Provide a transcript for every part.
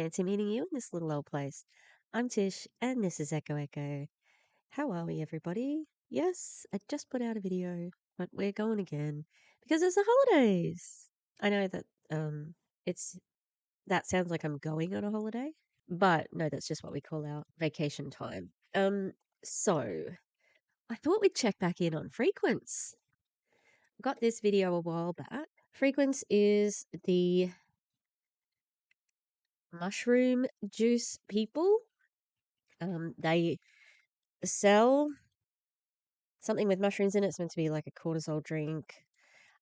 Fancy meeting you in this little old place. I'm Tish, and this is Echo Echo. How are we, everybody? Yes, I just put out a video, but we're going again because it's the holidays. I know that it's that sounds like I'm going on a holiday, but no, that's just what we call our vacation time. So I thought we'd check back in on Frequence. Got this video a while back. Frequence is the mushroom juice people. They sell something with mushrooms in it. It's meant to be like a cortisol drink.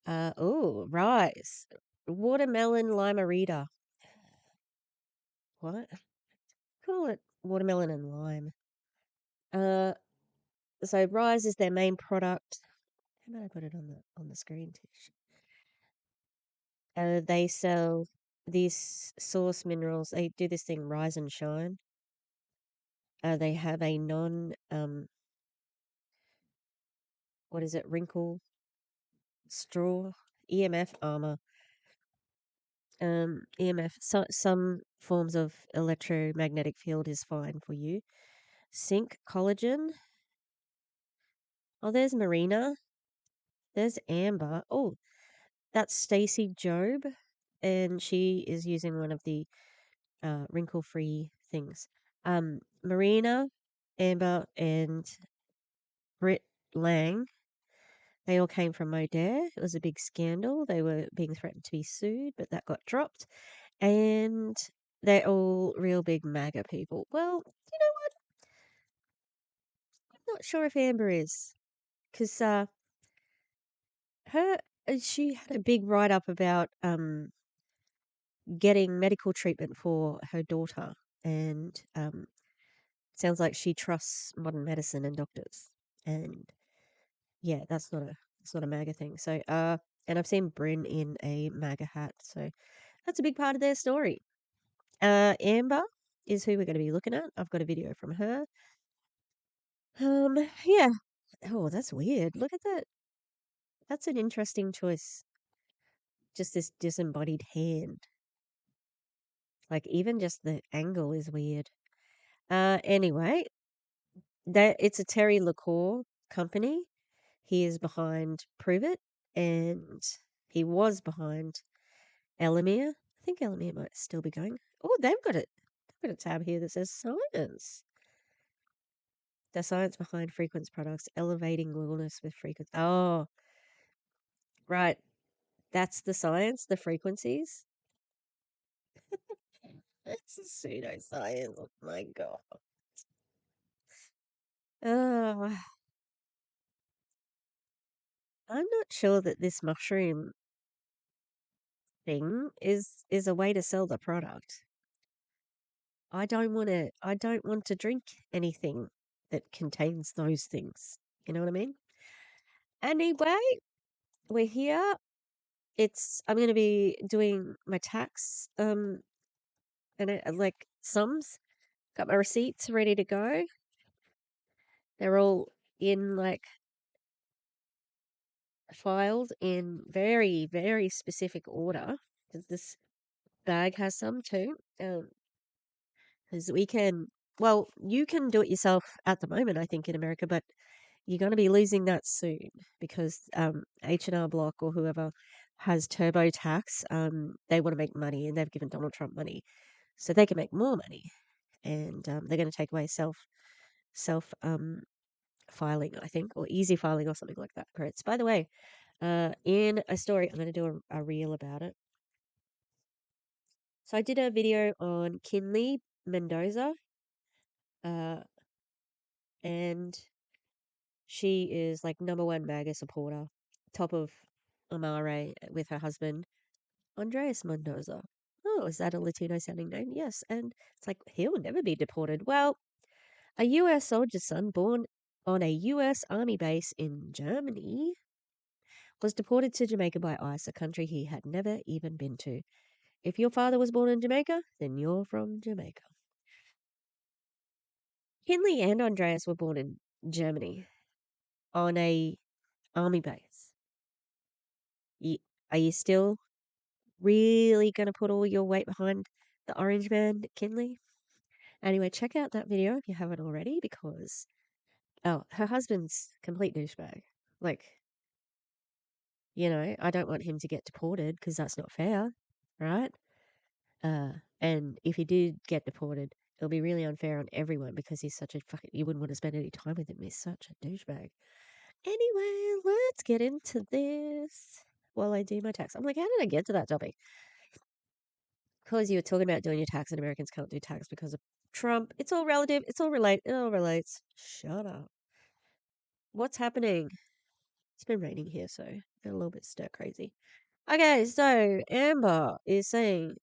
Rice. Watermelon limerita. What? Call it watermelon and lime. Uh, so Rise is their main product. How about I put it on the screen, Tish? They sell these source minerals. They do this thing, Rise and Shine. They have a what is it, wrinkle straw, EMF armor, EMF. So, some forms of electromagnetic field is fine for you. Zinc collagen. Oh, there's Marina. There's Amber. Oh, that's Stacy Job, and she is using one of the wrinkle-free things. Marina, Amber, and Britt Lang. They all came from Modere. It was a big scandal. They were being threatened to be sued, but that got dropped. And they're all real big MAGA people. Well, you know what? I'm not sure if Amber is, because her she had a big write up about getting medical treatment for her daughter, and sounds like she trusts modern medicine and doctors. And yeah, that's not a MAGA thing. So and I've seen Bryn in a MAGA hat, so that's a big part of their story. Amber is who we're going to be looking at. I've got a video from her. Yeah. Oh, that's weird. Look at that. That's an interesting choice. Just this disembodied hand. Like even just the angle is weird. Anyway, that it's a Terry LaCour company. He is behind Prove It, and he was behind Elamir. I think Elamir might still be going. Oh, they've got it. They've got a tab here that says science. The science behind Frequency products, elevating wellness with frequency. Oh, right. That's the science, the frequencies. It's a pseudoscience. Oh my god. Oh, I'm not sure that this mushroom thing is a way to sell the product. I don't want to drink anything that contains those things. You know what I mean? Anyway, we're here. I'm going to be doing my tax and like sums. Got my receipts ready to go. They're all in like filed in very, very specific order because this bag has some too. Because well, you can do it yourself at the moment, I think, in America, but you're going to be losing that soon because H&R Block or whoever has TurboTax, they want to make money and they've given Donald Trump money so they can make more money, and they're going to take away self filing, I think, or easy filing or something like that. Correct. By the way, in a story, I'm going to do a reel about it. So I did a video on Kinley Mendoza, uh, and she is like #1 MAGA supporter, top of Amare with her husband, Andres Mendoza. Oh, is that a Latino sounding name? Yes. And it's like, he'll never be deported. Well, a US soldier's son born on a US Army base in Germany was deported to Jamaica by ICE, a country he had never even been to. If your father was born in Jamaica, then you're from Jamaica. Kinley and Andreas were born in Germany on a army base. Are you still really going to put all your weight behind the orange man, Kinley. Anyway, check out that video if you haven't already because, oh, her husband's complete douchebag. Like, I don't want him to get deported because that's not fair, right? And if he did get deported, it'll be really unfair on everyone because he's such a fucking, you wouldn't want to spend any time with him. He's such a douchebag. Anyway, let's get into this while I do my tax. I'm like, how did I get to that topic? Because you were talking about doing your tax and Americans can't do tax because of Trump. It's all relative. It's all it all relates. Shut up. What's happening? It's been raining here, so a little bit stir crazy. Okay, so Amber is saying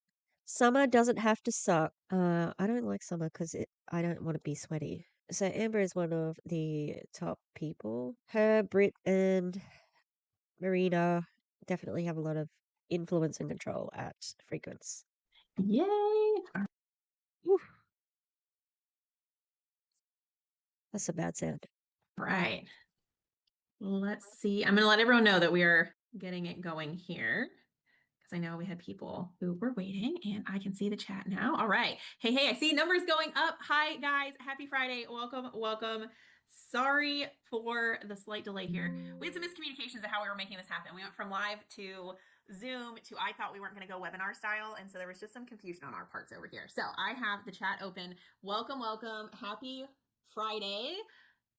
summer doesn't have to suck. I don't like summer because I don't want to be sweaty. So Amber is one of the top people. Her, Britt, and Marina definitely have a lot of influence and control at Frequency. Yay! Oof. That's a bad sound. Right. Let's see. I'm going to let everyone know that we are getting it going here because I know we had people who were waiting and I can see the chat now. All right. Hey, I see numbers going up. Hi, guys. Happy Friday. Welcome. Sorry for the slight delay here. We had some miscommunications of how we were making this happen. We went from live to Zoom to I thought we weren't going to go webinar style. And so there was just some confusion on our parts over here. So I have the chat open. Welcome. Happy Friday.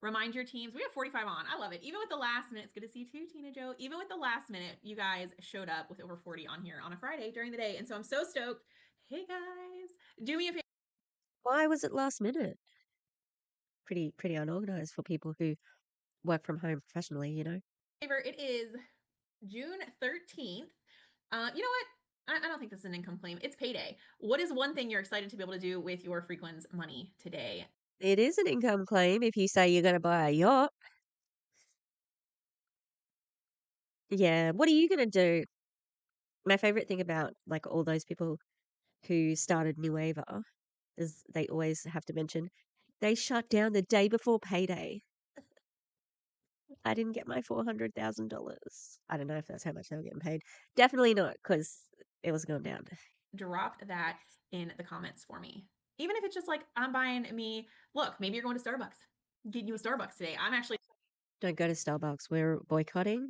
Remind your teams. We have 45 on. I love it. Even with the last minute, it's good to see you too, Tina Joe. Even with the last minute, you guys showed up with over 40 on here on a Friday during the day. And so I'm so stoked. Hey guys, do me a favor. Why was it last minute? Pretty unorganized for people who work from home professionally, It is June 13th. You know what? I don't think this is an income claim. It's payday. What is one thing you're excited to be able to do with your Frequency money today? It is an income claim if you say you're going to buy a yacht. Yeah, what are you going to do? My favorite thing about like all those people who started New Ava is they always have to mention they shut down the day before payday. I didn't get my $400,000. I don't know if that's how much they were getting paid. Definitely not because it was going down. Drop that in the comments for me. Even if it's just like, I'm buying me, look, maybe you're going to Starbucks. Getting you a Starbucks today. I'm actually Don't go to Starbucks. We're boycotting.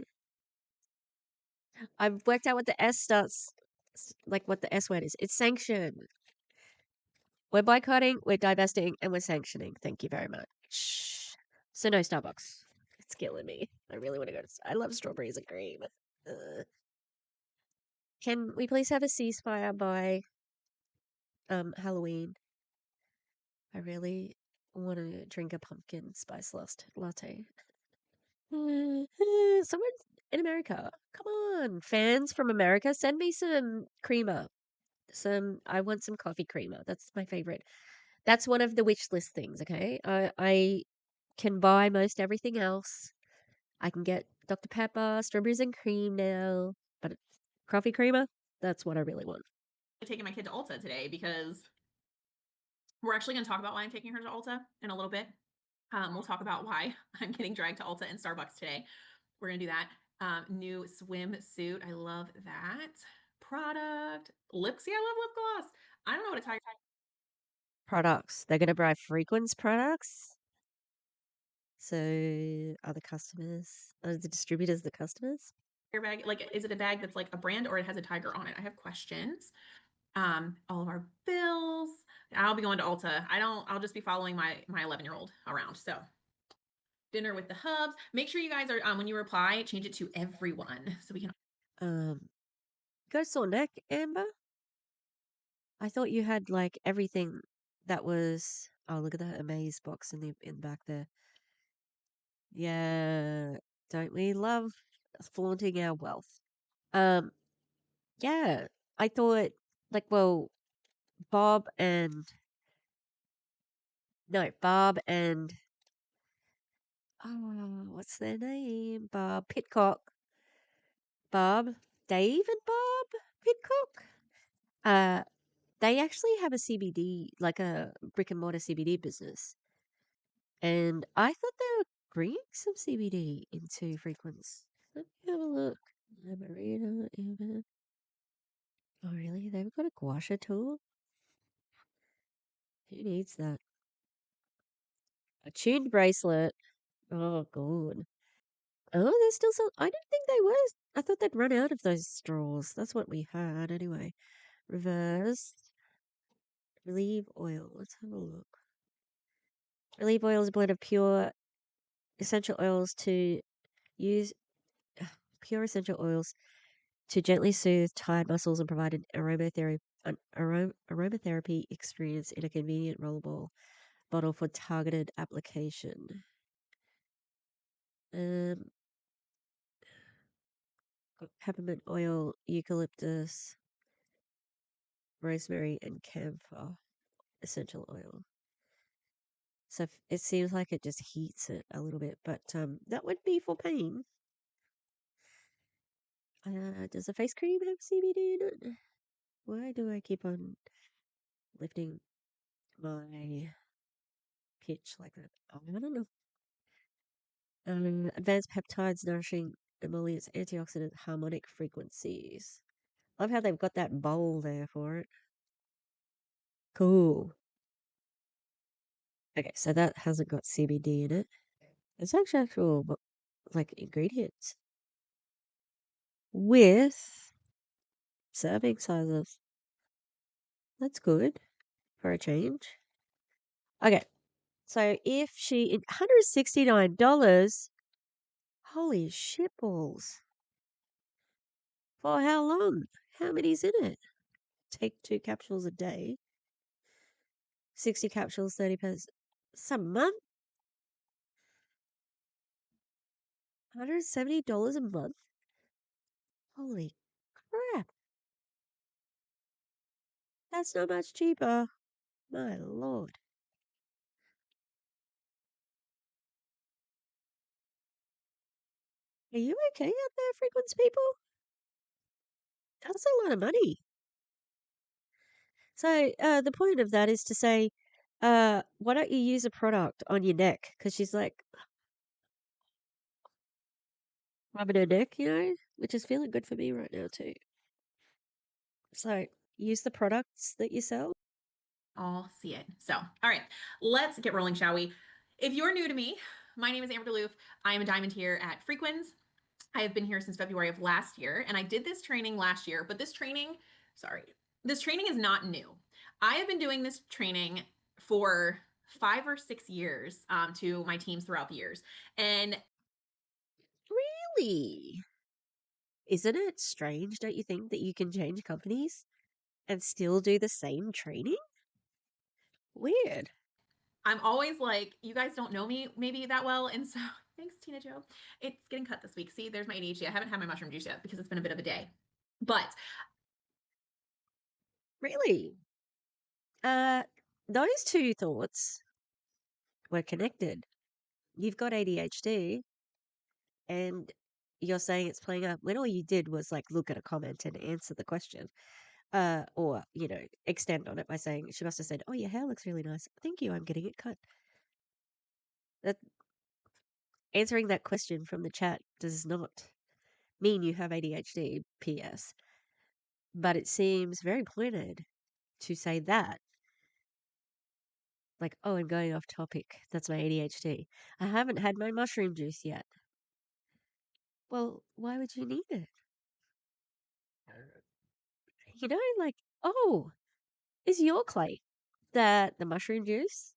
I've worked out what the S starts, like what the S word is. It's sanction. We're boycotting, we're divesting, and we're sanctioning. Thank you very much. So no Starbucks. It's killing me. I really want to go to. I love strawberries and cream. Can we please have a ceasefire by Halloween? I really want to drink a pumpkin spice latte. Someone in America, come on, fans from America, send me some creamer. I want some coffee creamer. That's my favorite. That's one of the wish list things. Okay, I can buy most everything else. I can get Dr. Pepper, strawberries and cream now, but coffee creamer, that's what I really want. taking my kid to Ulta today because we're actually going to talk about why I'm taking her to Ulta in a little bit. We'll talk about why I'm getting dragged to Ulta and Starbucks today. We're going to do that. New swimsuit. I love that. Product. Lips. Yeah, I love lip gloss. I don't know what a tiger Products. They're going to buy Frequency products. So are the customers, are the distributors the customers? bag. Like, is it a bag that's like a brand or it has a tiger on it? I have questions. All of our bills. I'll be going to Ulta. I'll just be following my 11-year-old around. So dinner with the hubs. Make sure you guys are when you reply, change it to everyone so we can Go sore neck, Amber? I thought you had like everything that was. Oh, look at that amaze box in the back there. Yeah, don't we love flaunting our wealth? Um, yeah, I thought like, well, Bob and no, Bob and what's their name? Bob Pitcock, Bob, Dave and Bob Pitcock. They actually have a CBD, like a brick and mortar CBD business. And I thought they were bringing some CBD into Frequency. Let me have a look. Marina, Eva. Oh, really? They've got a gua sha tool? Who needs that? A tuned bracelet. Oh, good. Oh, there's still some. I didn't think they were. I thought they'd run out of those straws. That's what we had anyway. Reverse. Relieve oil. Let's have a look. Relieve oil is a blend of pure essential oils to use pure essential oils to gently soothe tired muscles and provide an aromatherapy experience in a convenient rollable bottle for targeted application. Um, Peppermint oil, eucalyptus, rosemary, and camphor essential oil. So it seems like it just heats it a little bit, but that would be for pain. Does the face cream have CBD in it? Why do I keep on lifting my pitch like that? I don't know. Advanced peptides, nourishing emollients, antioxidant, harmonic frequencies. Love how they've got that bowl there for it. Cool. Okay, so that hasn't got CBD in it. It's actual like ingredients with serving sizes. That's good for a change. Okay, so if she $169, holy shitballs! For how long? How many's in it? Take 2 capsules a day. 60 capsules, 30 pence. Some month? $170 a month? Holy crap! That's not much cheaper. My lord. Are you okay out there, Frequency people? That's a lot of money. So the point of that is to say, why don't you use a product on your neck? Because she's like rubbing her neck, which is feeling good for me right now too. So use the products that you sell. All see it. So, all right, let's get rolling, shall we? If you're new to me, my name is Amber Duluth. I am a diamond here at Frequenz. I have been here since February of last year, and I did this training last year, but this training is not new. I have been doing this training for 5 or 6 years to my teams throughout the years. And Really? Isn't it strange, don't you think, that you can change companies and still do the same training? Weird. I'm always like, you guys don't know me maybe that well. And so thanks, Tina Joe. It's getting cut this week. See, there's my ADHD. I haven't had my mushroom juice yet because it's been a bit of a day. But Really? Those two thoughts were connected. You've got ADHD and you're saying it's playing up when all you did was like look at a comment and answer the question. Or, extend on it by saying she must have said, "Oh, your hair looks really nice. Thank you, I'm getting it cut." That answering that question from the chat does not mean you have ADHD, PS. But it seems very pointed to say that. Like, oh, I'm going off topic. That's my ADHD. I haven't had my mushroom juice yet. Well, why would you need it? Like, oh, is your claim that the mushroom juice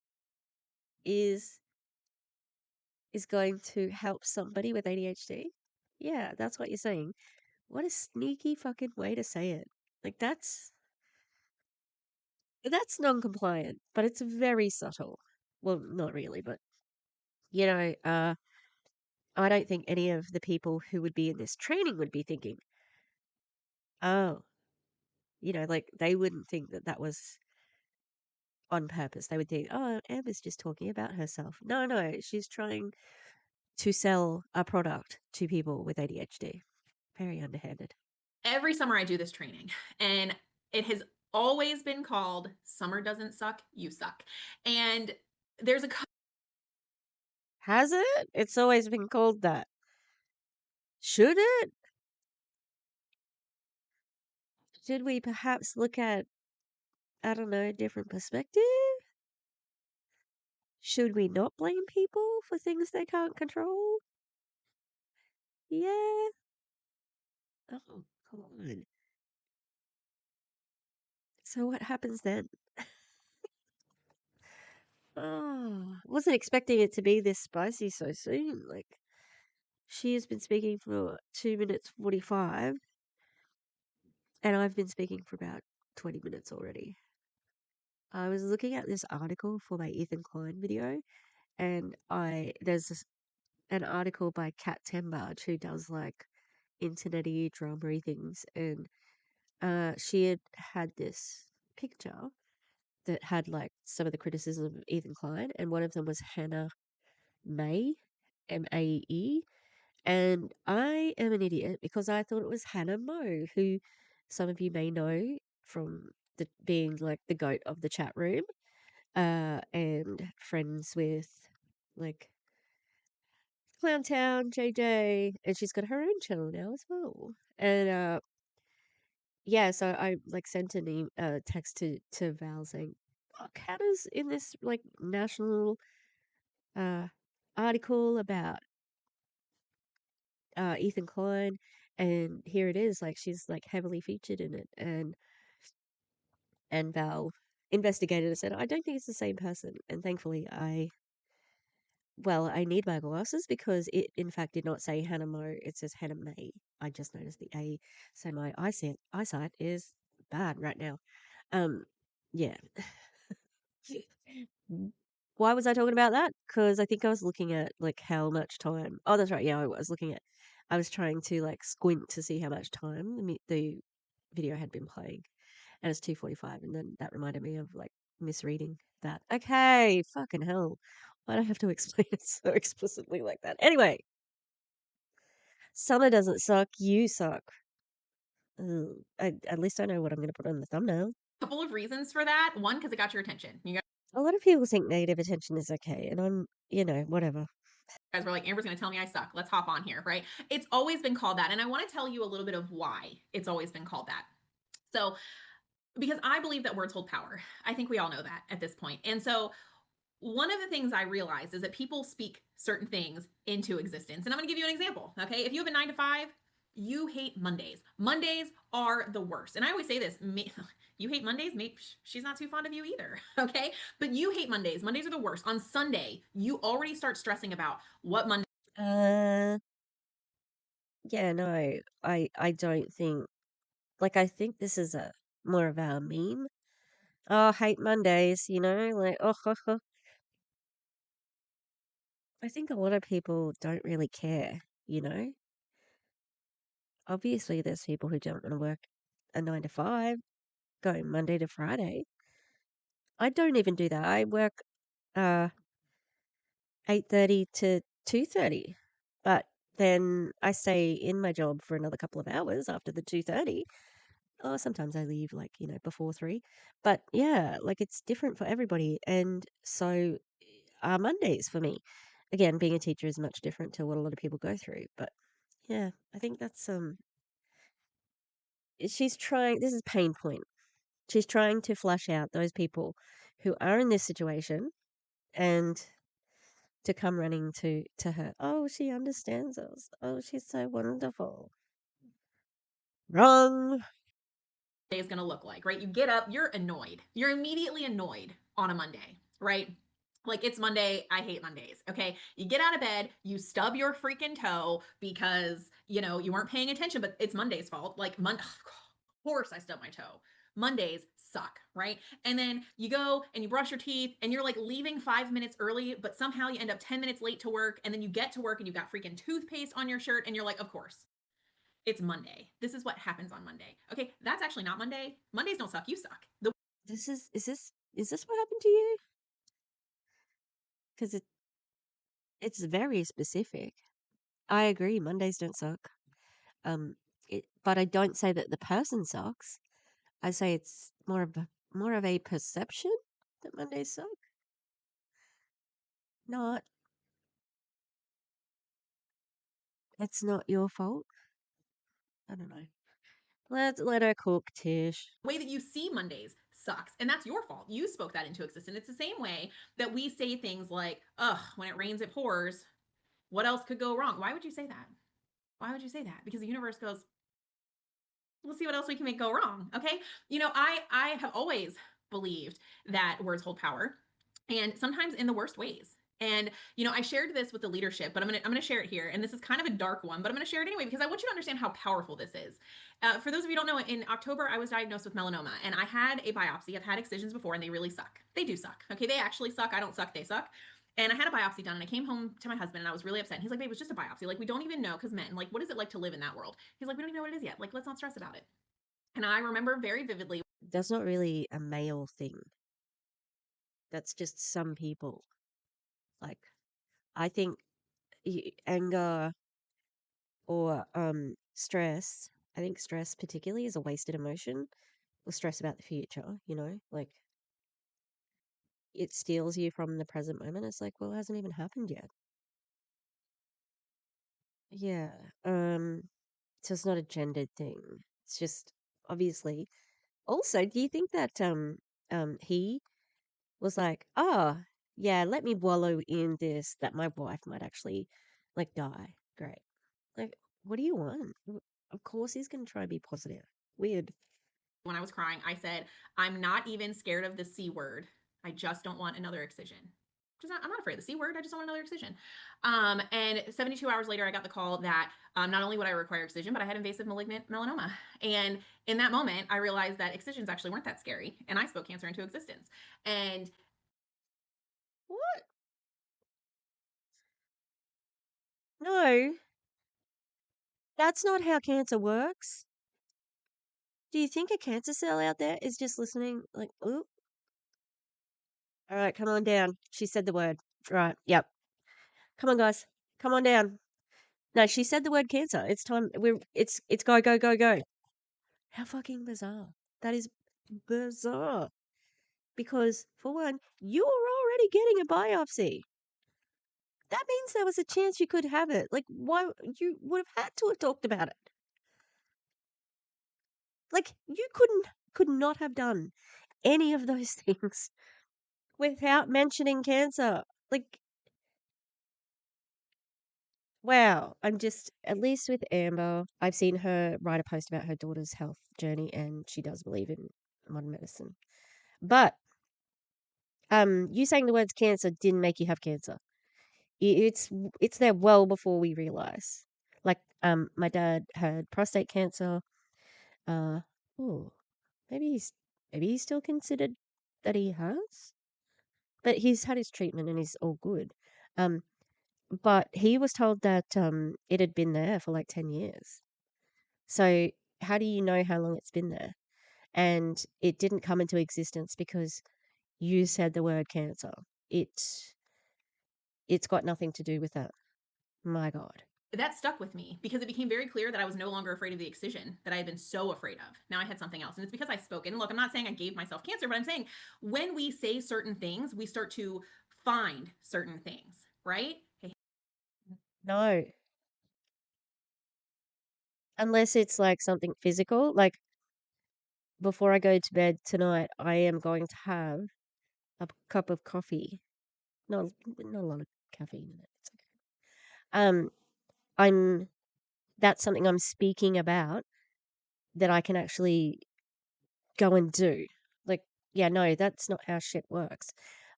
is going to help somebody with ADHD? Yeah, that's what you're saying. What a sneaky fucking way to say it. Like that's non-compliant, but it's very subtle. Well, not really, but I don't think any of the people who would be in this training would be thinking, oh, like they wouldn't think that that was on purpose. They would think, oh, Amber's just talking about herself. No, no, she's trying to sell a product to people with ADHD. Very underhanded. every summer I do this training, and it has always been called Summer Doesn't Suck, You Suck. And there's a Has it? It's always been called that. Should it? Should we perhaps look at, I don't know, a different perspective? Should we not blame people for things they can't control? Yeah. Oh, come on. So what happens then? Oh, wasn't expecting it to be this spicy so soon. Like, she has been speaking for 2 minutes 45, and I've been speaking for about 20 minutes already. I was looking at this article for my Ethan Klein video, and an article by Kat Tembard who does like internet-y drama things, and she had this picture that had like some of the criticism of Ethan Klein, and one of them was Hannah Mae, Mae, and I am an idiot because I thought it was Hannah Moe, who some of you may know from being like the goat of the chat room, and friends with like Clowntown, JJ, and she's got her own channel now as well. And yeah, so I like sent text to Val saying, "Oh, Hannah's in this like national uh article about Ethan Klein, and here it is, like she's like heavily featured in it." And Val investigated and said, "I don't think it's the same person." And thankfully, I need my glasses because it in fact did not say Hannah Mo. It says Hannah May. I just noticed the A, so my eyesight is bad right now. Um, yeah. Why was I talking about that? Because I think I was looking at like how much time. Oh, that's right. Yeah, I was looking at. I was trying to like squint to see how much time the video had been playing, and it's 2:45, and then that reminded me of like misreading that. Okay, fucking hell, why do I have to explain it so explicitly like that? Anyway, summer doesn't suck. You suck. Ugh, at least I know what I'm going to put on the thumbnail. Couple of reasons for that. One, because it got your attention. You A lot of people think negative attention is okay, and I'm, whatever. guys were like, Amber's going to tell me I suck. Let's hop on here, right? It's always been called that. And I want to tell you a little bit of why it's always been called that. So, because I believe that words hold power. I think we all know that at this point. And so, one of the things I realize is that people speak certain things into existence. And I'm going to give you an example. Okay. If you have a 9 to 5, you hate Mondays. Mondays are the worst. And I always say this, you hate Mondays, maybe she's not too fond of you either. Okay. But you hate Mondays. Mondays are the worst. On Sunday, you already start stressing about what Monday. Uh, yeah, no, I don't think. Like, I think this is a more of a meme. Oh, hate Mondays, like, oh, I think a lot of people don't really care, you know? Obviously, there's people who don't want to work a 9 to 5, going Monday to Friday. I don't even do that. I work uh 8:30 to 2:30, but then I stay in my job for another couple of hours after the 2:30. Oh, sometimes I leave like, before 3. But yeah, like it's different for everybody. And so are Mondays for me. Again, being a teacher is much different to what a lot of people go through. But yeah, I think that's she's trying, this is pain point. She's trying to flush out those people who are in this situation and to come running to her. Oh, she understands us. Oh, she's so wonderful. Wrong. Is going to look like, right? You get up, you're annoyed. You're immediately annoyed on a Monday, right? Like it's Monday, I hate Mondays. Okay. You get out of bed, you stub your freaking toe because, you weren't paying attention, but it's Monday's fault. Like Monday, of course I stubbed my toe. Mondays suck, right? And then you go and you brush your teeth and you're like leaving 5 minutes early, but somehow you end up 10 minutes late to work. And then you get to work and you've got freaking toothpaste on your shirt and you're like, of course, it's Monday. This is what happens on Monday. Okay, that's actually not Monday. Mondays don't suck. You suck. Is this what happened to you? Because it's very specific. I agree. Mondays don't suck. Um, but I don't say that the person sucks. I say it's more of a perception that Mondays suck. Not. It's not your fault. I don't know. Let her cook, Tish. way that you see Mondays sucks. And that's your fault. You spoke that into existence. It's the same way that we say things like, ugh, when it rains, it pours. What else could go wrong? Why would you say that? Why would you say that? Because the universe goes, we'll see what else we can make go wrong. Okay. I have always believed that words hold power, and sometimes in the worst ways. And I shared this with the leadership, but I'm gonna share it here. And this is kind of a dark one, but I'm gonna share it anyway because I want you to understand how powerful this is. For those of you who don't know, in October I was diagnosed with melanoma, and I had a biopsy. I've had excisions before, and they really suck. They do suck. Okay, they actually suck. I don't suck. They suck. And I had a biopsy done, and I came home to my husband, and I was really upset. And he's like, "Babe, it was just a biopsy. Like, we don't even know, because men, like, what is it like to live in that world?" He's like, "We don't even know what it is yet. Like, let's not stress about it." And I remember very vividly. That's not really a male thing. That's just some people. Like, I think anger or stress, I think stress particularly is a wasted emotion, or stress about the future, like it steals you from the present moment. It's like, well, it hasn't even happened yet. Yeah. So it's not a gendered thing. It's just obviously. Also, do you think that he was like, oh, yeah, let me wallow in this that my wife might actually like die. Great. Like, what do you want? Of course he's gonna try to be positive. Weird. When I was crying, I said, "I'm not even scared of the C word. I just don't want another excision." I'm not afraid of the C word. I just don't want another excision. And 72 hours later, I got the call that not only would I require excision, but I had invasive malignant melanoma. And in that moment, I realized that excisions actually weren't that scary. And I spoke cancer into existence. And What? No, that's not how cancer works. Do you think a cancer cell out there is just listening like, ooh, all right, come on down. She said the word. Right, yep. Come on, guys. Come on down. No, she said the word cancer. It's time. It's go, go, go, go. How fucking bizarre. That is bizarre. Because for one, you were already getting a biopsy. That means there was a chance you could have it. Like, why you would have had to have talked about it. Like, you could not have done any of those things without mentioning cancer. Like, wow. I'm just, at least with Amber, I've seen her write a post about her daughter's health journey, and she does believe in modern medicine. But you saying the words cancer didn't make you have cancer. It's there well before we realize. Like, my dad had prostate cancer. Uh, oh, maybe he's still considered that he has, but he's had his treatment and he's all good. Um, but he was told that it had been there for like 10 years. So how do you know how long it's been there? And it didn't come into existence because you said the word cancer. It it's got nothing to do with that. My God. that stuck with me because it became very clear that I was no longer afraid of the excision that I had been so afraid of. Now I had something else. And it's because I spoke. And look, I'm not saying I gave myself cancer, but I'm saying when we say certain things, we start to find certain things, right? Hey, No, unless it's like something physical. Like, before I go to bed tonight, I am going to have a cup of coffee. Not not a lot of caffeine in it. It's okay. Um, I'm that's something I'm speaking about that I can actually go and do. Like, yeah, no, that's not how shit works.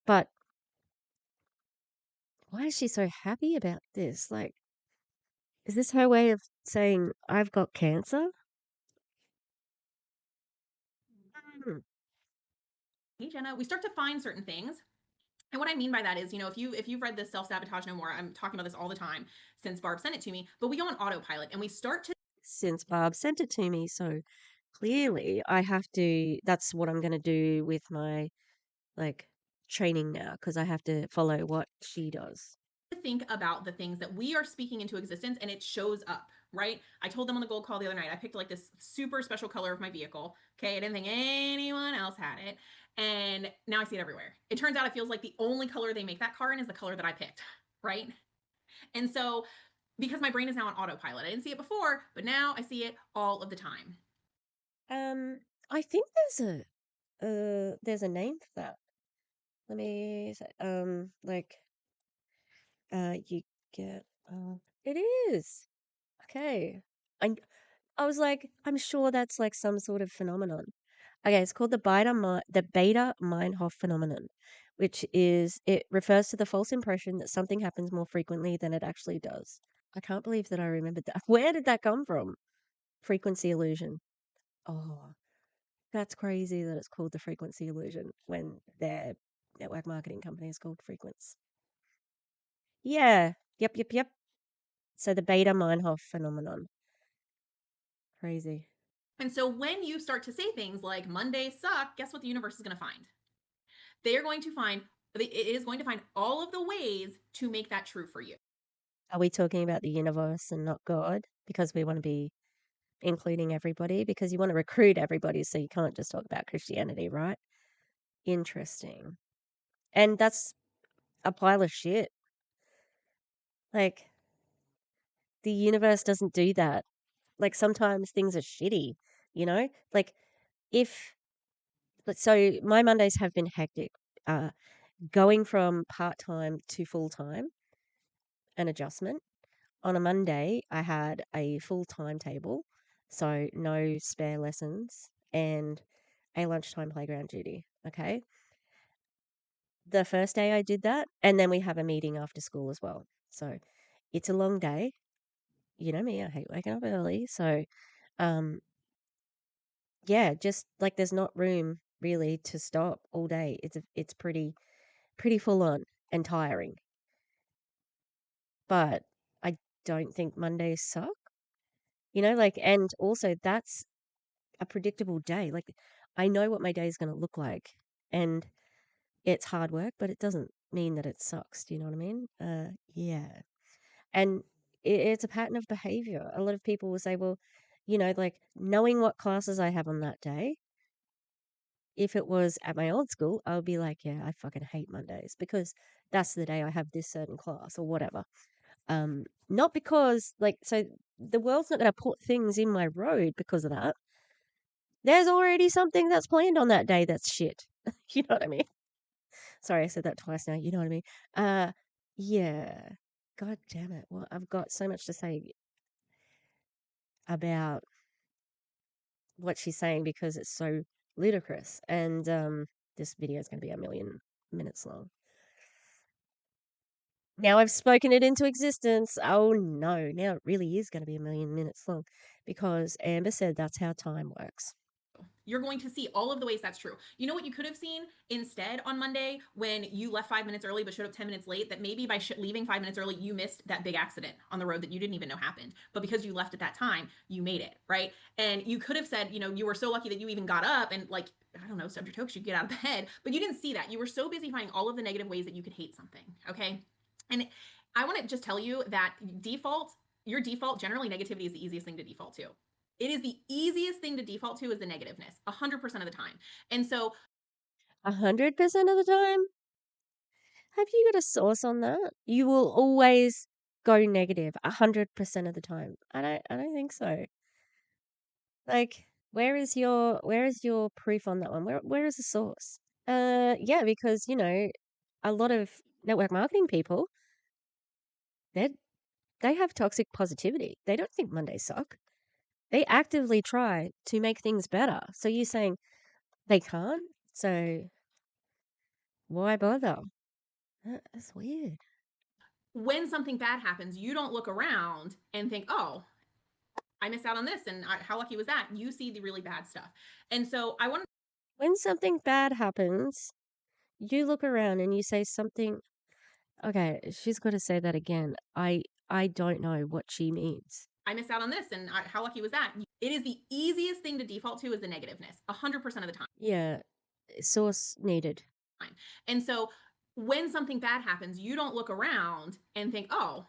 But why is she so happy about this? Like, is this her way of saying I've got cancer? Hmm. hey Jenna, we start to find certain things. And what I mean by that is, if you've read this Self Sabotage No More, I'm talking about this all the time since Barb sent it to me, but we go on autopilot and we start to Since Barb sent it to me, so clearly I have to. That's what I'm going to do with my like training now, because I have to follow what she does. think about the things that we are speaking into existence and it shows up, right? I told them on the gold call the other night, I picked like this super special color of my vehicle. Okay. I didn't think anyone else had it. And now I see it everywhere. It turns out it feels like the only color they make that car in is the color that I picked, right? And so, because my brain is now on autopilot, I didn't see it before, but now I see it all of the time. Um, I think there's a there's a name for that. Let me say, you get, it is. Okay. I, I was like, I'm sure that's like some sort of phenomenon. Okay, it's called the Beta-Meinhof phenomenon, which is it refers to the false impression that something happens more frequently than it actually does. I can't believe that I remembered that. Where did that come from? Frequency illusion. Oh, that's crazy that it's called the frequency illusion when their network marketing company is called Frequence. Yeah. Yep. So the Beta-Meinhof phenomenon. Crazy. And so when you start to say things like Mondays suck, guess what the universe is going to find? They are going to find, it is going to find all of the ways to make that true for you. Are we talking about the universe and not God? Because we want to be including everybody, because you want to recruit everybody, so you can't just talk about Christianity, right? Interesting. And that's a pile of shit. Like, the universe doesn't do that. Like, sometimes things are shitty, you know? Like, if, so my Mondays have been hectic. Uh, Going from part time to full time, an adjustment. On a Monday, I had a full timetable, so no spare lessons and a lunchtime playground duty. Okay. The first day I did that, and then we have a meeting after school as well. So it's a long day. You know me, I hate waking up early. So, um, yeah, just like there's not room really to stop all day. It's pretty full on and tiring. But I don't think Mondays suck. Like, and also that's a predictable day. Like, I know what my day is going to look like, and it's hard work, but it doesn't mean that it sucks. Do you know what I mean? Yeah. And it's a pattern of behavior. A lot of people will say, well, like knowing what classes I have on that day, if it was at my old school, I would be like, yeah, I fucking hate Mondays because that's the day I have this certain class or whatever. Not because, like, so the world's not going to put things in my road because of that. There's already something that's planned on that day that's shit. You know what I mean? Sorry, I said that twice now. You know what I mean? Uh, yeah. God damn it. Well, I've got so much to say about what she's saying because it's so ludicrous. And this video is going to be a million minutes long. Now I've spoken it into existence. Oh no, now it really is going to be a million minutes long because Amber said that's how time works. You're going to see all of the ways that's true. You know what you could have seen instead on Monday when you left 5 minutes early but showed up 10 minutes late? That maybe by leaving 5 minutes early, you missed that big accident on the road that you didn't even know happened. But because you left at that time, you made it, right? And you could have said, you were so lucky that you even got up and, like, I don't know, stubbed your toe because you get out of bed. But you didn't see that. You were so busy finding all of the negative ways that you could hate something, okay? And I want to just tell you that your default, generally negativity is the easiest thing to default to. It is the easiest thing to default to is the negativeness 100% of the time. And so 100% of the time? Have you got a source on that? You will always go negative 100% of the time. I don't think so. Like, where is your proof on that one? Where is the source? Yeah, because a lot of network marketing people, they they have toxic positivity. They don't think Mondays suck. They actively try to make things better. So you're saying they can't? So why bother? That's weird. when something bad happens, you don't look around and think, oh, I missed out on this. And how lucky was that? You see the really bad stuff. And so I want to. When something bad happens, you look around and you say something. Okay, she's got to say that again. I don't know what she means. I missed out on this. And how lucky was that? It is the easiest thing to default to is the negativeness 100% of the time. Yeah, source needed. And so when something bad happens, you don't look around and think, oh,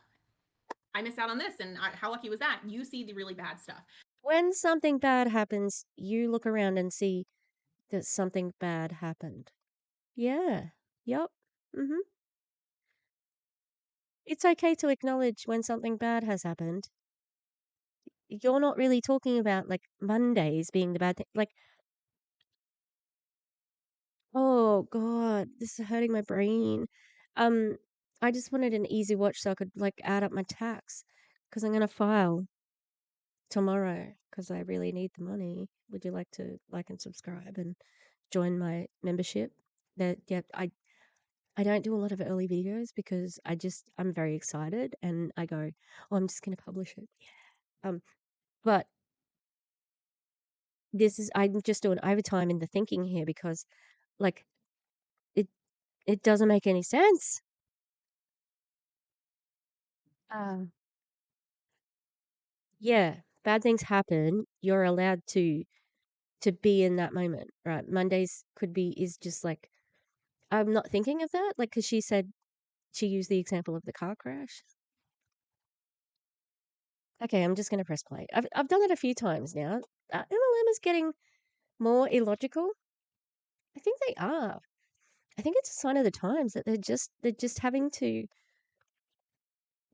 I missed out on this. And how lucky was that? You see the really bad stuff. When something bad happens, you look around and see that something bad happened. Yeah. Yup. Mhm. It's okay to acknowledge when something bad has happened. You're not really talking about like Mondays being the bad thing. Like Oh God, this is hurting my brain. Um, I just wanted an easy watch so I could like add up my tax because I'm gonna file tomorrow because I really need the money. Would you like to like and subscribe and join my membership? That yeah, I don't do a lot of early videos because I'm very excited and I go, oh, I'm just gonna publish it. Yeah. But I'm just doing overtime in the thinking here because like it it doesn't make any sense. Um, yeah, bad things happen. You're allowed to be in that moment, right? Mondays could be is just like I'm not thinking of that, like because she said she used the example of the car crash. Okay, I'm just gonna press play. I've done it a few times now. MLM is getting more illogical. I think they are. I think it's a sign of the times that they're just having to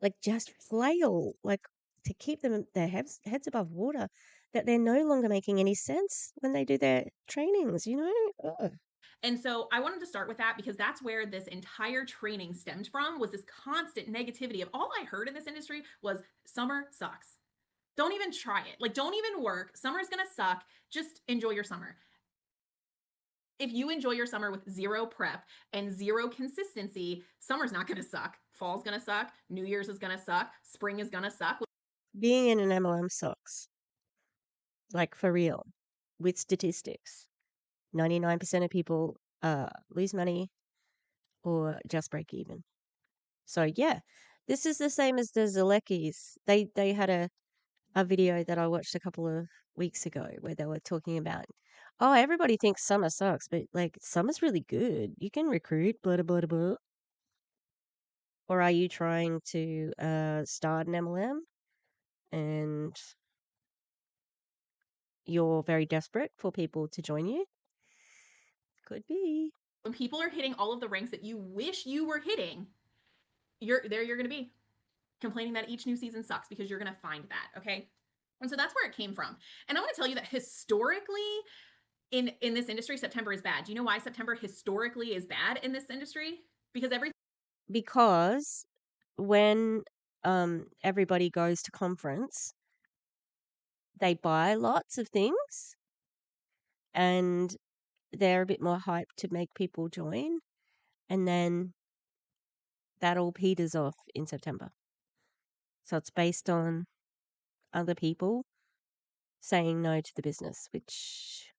like just flail like to keep their heads above water. That they're no longer making any sense when they do their trainings. You know. Ugh. And so I wanted to start with that because that's where this entire training stemmed from, was this constant negativity of all I heard in this industry was summer sucks. Don't even try it. Like, don't even work. Summer's gonna suck. Just enjoy your summer. If you enjoy your summer with zero prep and zero consistency, summer's not gonna suck. Fall's gonna suck. New Year's is gonna suck. Spring is gonna suck. Being in an MLM sucks, like for real, with statistics. 99% of people lose money or just break even. So yeah, this is the same as the Zalekis. They had a video that I watched a couple of weeks ago where they were talking about, oh, everybody thinks summer sucks, but like summer's really good. You can recruit, blah blah blah blah. Or are you trying to start an MLM and you're very desperate for people to join you? Could be. When people are hitting all of the ranks that you wish you were hitting, you're gonna be complaining that each new season sucks because you're gonna find that, okay? And so that's where it came from. And I want to tell you that historically in this industry, September is bad. Do you know why September historically is bad in this industry? Because everything Because when everybody goes to conference, they buy lots of things and they're a bit more hyped to make people join, and then that all peters off in September. So it's based on other people saying no to the business, which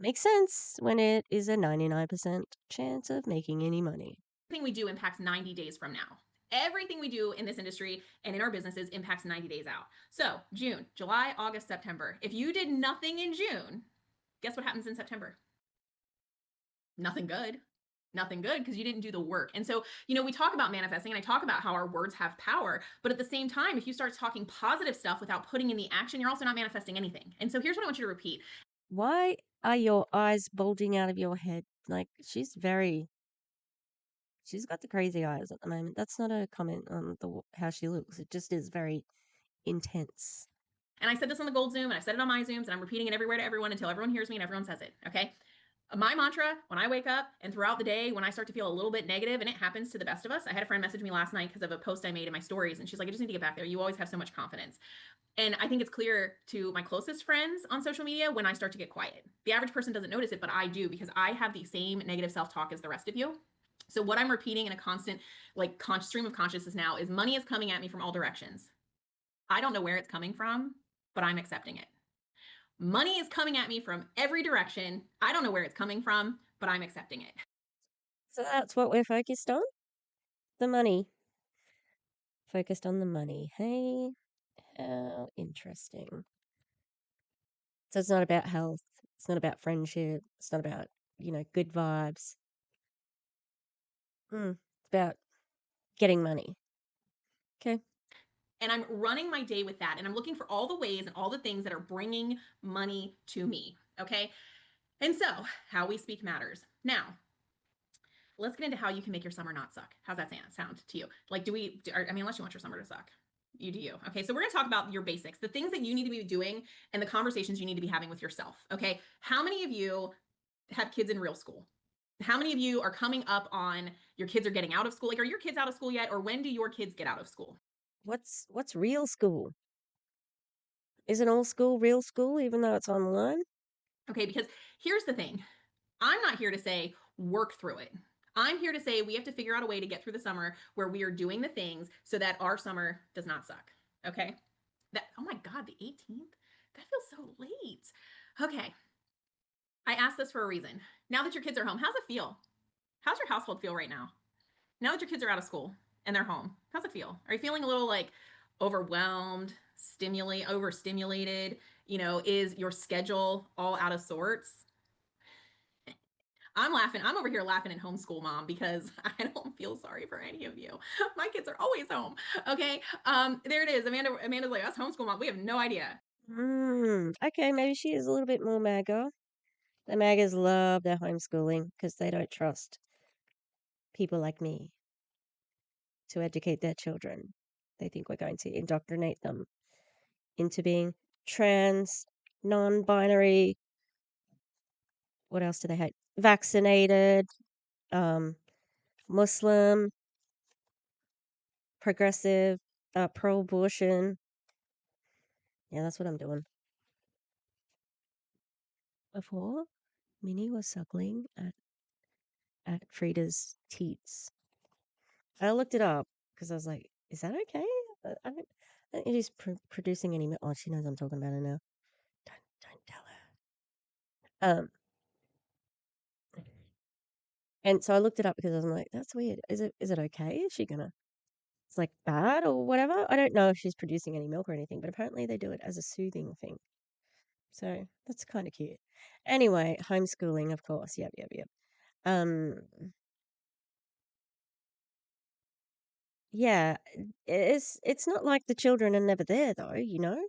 makes sense when it is a 99% chance of making any money. we do impacts 90 days from now. Everything we do in this industry and in our businesses impacts 90 days out. So June, July, August, September. If you did nothing in June, guess what happens in September? Nothing good. Nothing good because you didn't do the work. And so, we talk about manifesting and I talk about how our words have power. But at the same time, if you start talking positive stuff without putting in the action, you're also not manifesting anything. And so here's what I want you to repeat. Why are your eyes bulging out of your head? Like, she's got the crazy eyes at the moment. That's not a comment on how she looks. It just is very intense. And I said this on the Gold Zoom and I said it on my Zooms and I'm repeating it everywhere to everyone until everyone hears me and everyone says it. Okay. My mantra when I wake up and throughout the day, when I start to feel a little bit negative, and it happens to the best of us. I had a friend message me last night because of a post I made in my stories, and she's like, I just need to get back there. You always have so much confidence. And I think it's clear to my closest friends on social media when I start to get quiet. The average person doesn't notice it, but I do because I have the same negative self-talk as the rest of you. So what I'm repeating in a constant, like, stream of consciousness now is money is coming at me from all directions. I don't know where it's coming from, but I'm accepting it. Money is coming at me from every direction. I don't know where it's coming from, but I'm accepting it. So that's what we're focused on? The money. Focused on the money. Hey, how interesting. So it's not about health. It's not about friendship. It's not about, good vibes. It's about getting money. Okay. And I'm running my day with that. And I'm looking for all the ways and all the things that are bringing money to me. Okay. And so, how we speak matters. Now, let's get into how you can make your summer not suck. How's that sound to you? Like, unless you want your summer to suck, you do you. Okay, so we're gonna talk about your basics, the things that you need to be doing, and the conversations you need to be having with yourself. Okay, how many of you have kids in real school? How many of you are coming up on your kids are getting out of school? Like, are your kids out of school yet? Or when do your kids get out of school? What's real school? Isn't all school real school, even though it's online? Okay, because here's the thing. I'm not here to say work through it. I'm here to say we have to figure out a way to get through the summer where we are doing the things so that our summer does not suck. Okay? That, oh my God, the 18th? That feels so late. Okay. I asked this for a reason. Now that your kids are home, how's it feel? How's your household feel right now? Now that your kids are out of school and they're home, how's it feel? Are you feeling a little like overwhelmed, overstimulated? You know, is your schedule all out of sorts? I'm laughing. I'm over here laughing at homeschool mom because I don't feel sorry for any of you. My kids are always home. Okay. There it is. Amanda's like, us homeschool mom. We have no idea. Okay, maybe she is a little bit more MAGA. The MAGAs love their homeschooling because they don't trust people like me to educate their children. They think we're going to indoctrinate them into being trans, non-binary. What else do they hate? Vaccinated, Muslim, progressive, pro-abortion. Yeah, that's what I'm doing. Before, Minnie was suckling at Frida's teats. I looked it up because I was like, is that okay? I don't think she's producing any milk. Oh, she knows I'm talking about her now. Don't tell her. And so I looked it up because I was like, that's weird. Is it okay? Is she gonna? It's like bad or whatever. I don't know if she's producing any milk or anything, but apparently they do it as a soothing thing. So that's kind of cute. Anyway, homeschooling, of course. Yep. Um, yeah, it's not like the children are never there though, you know?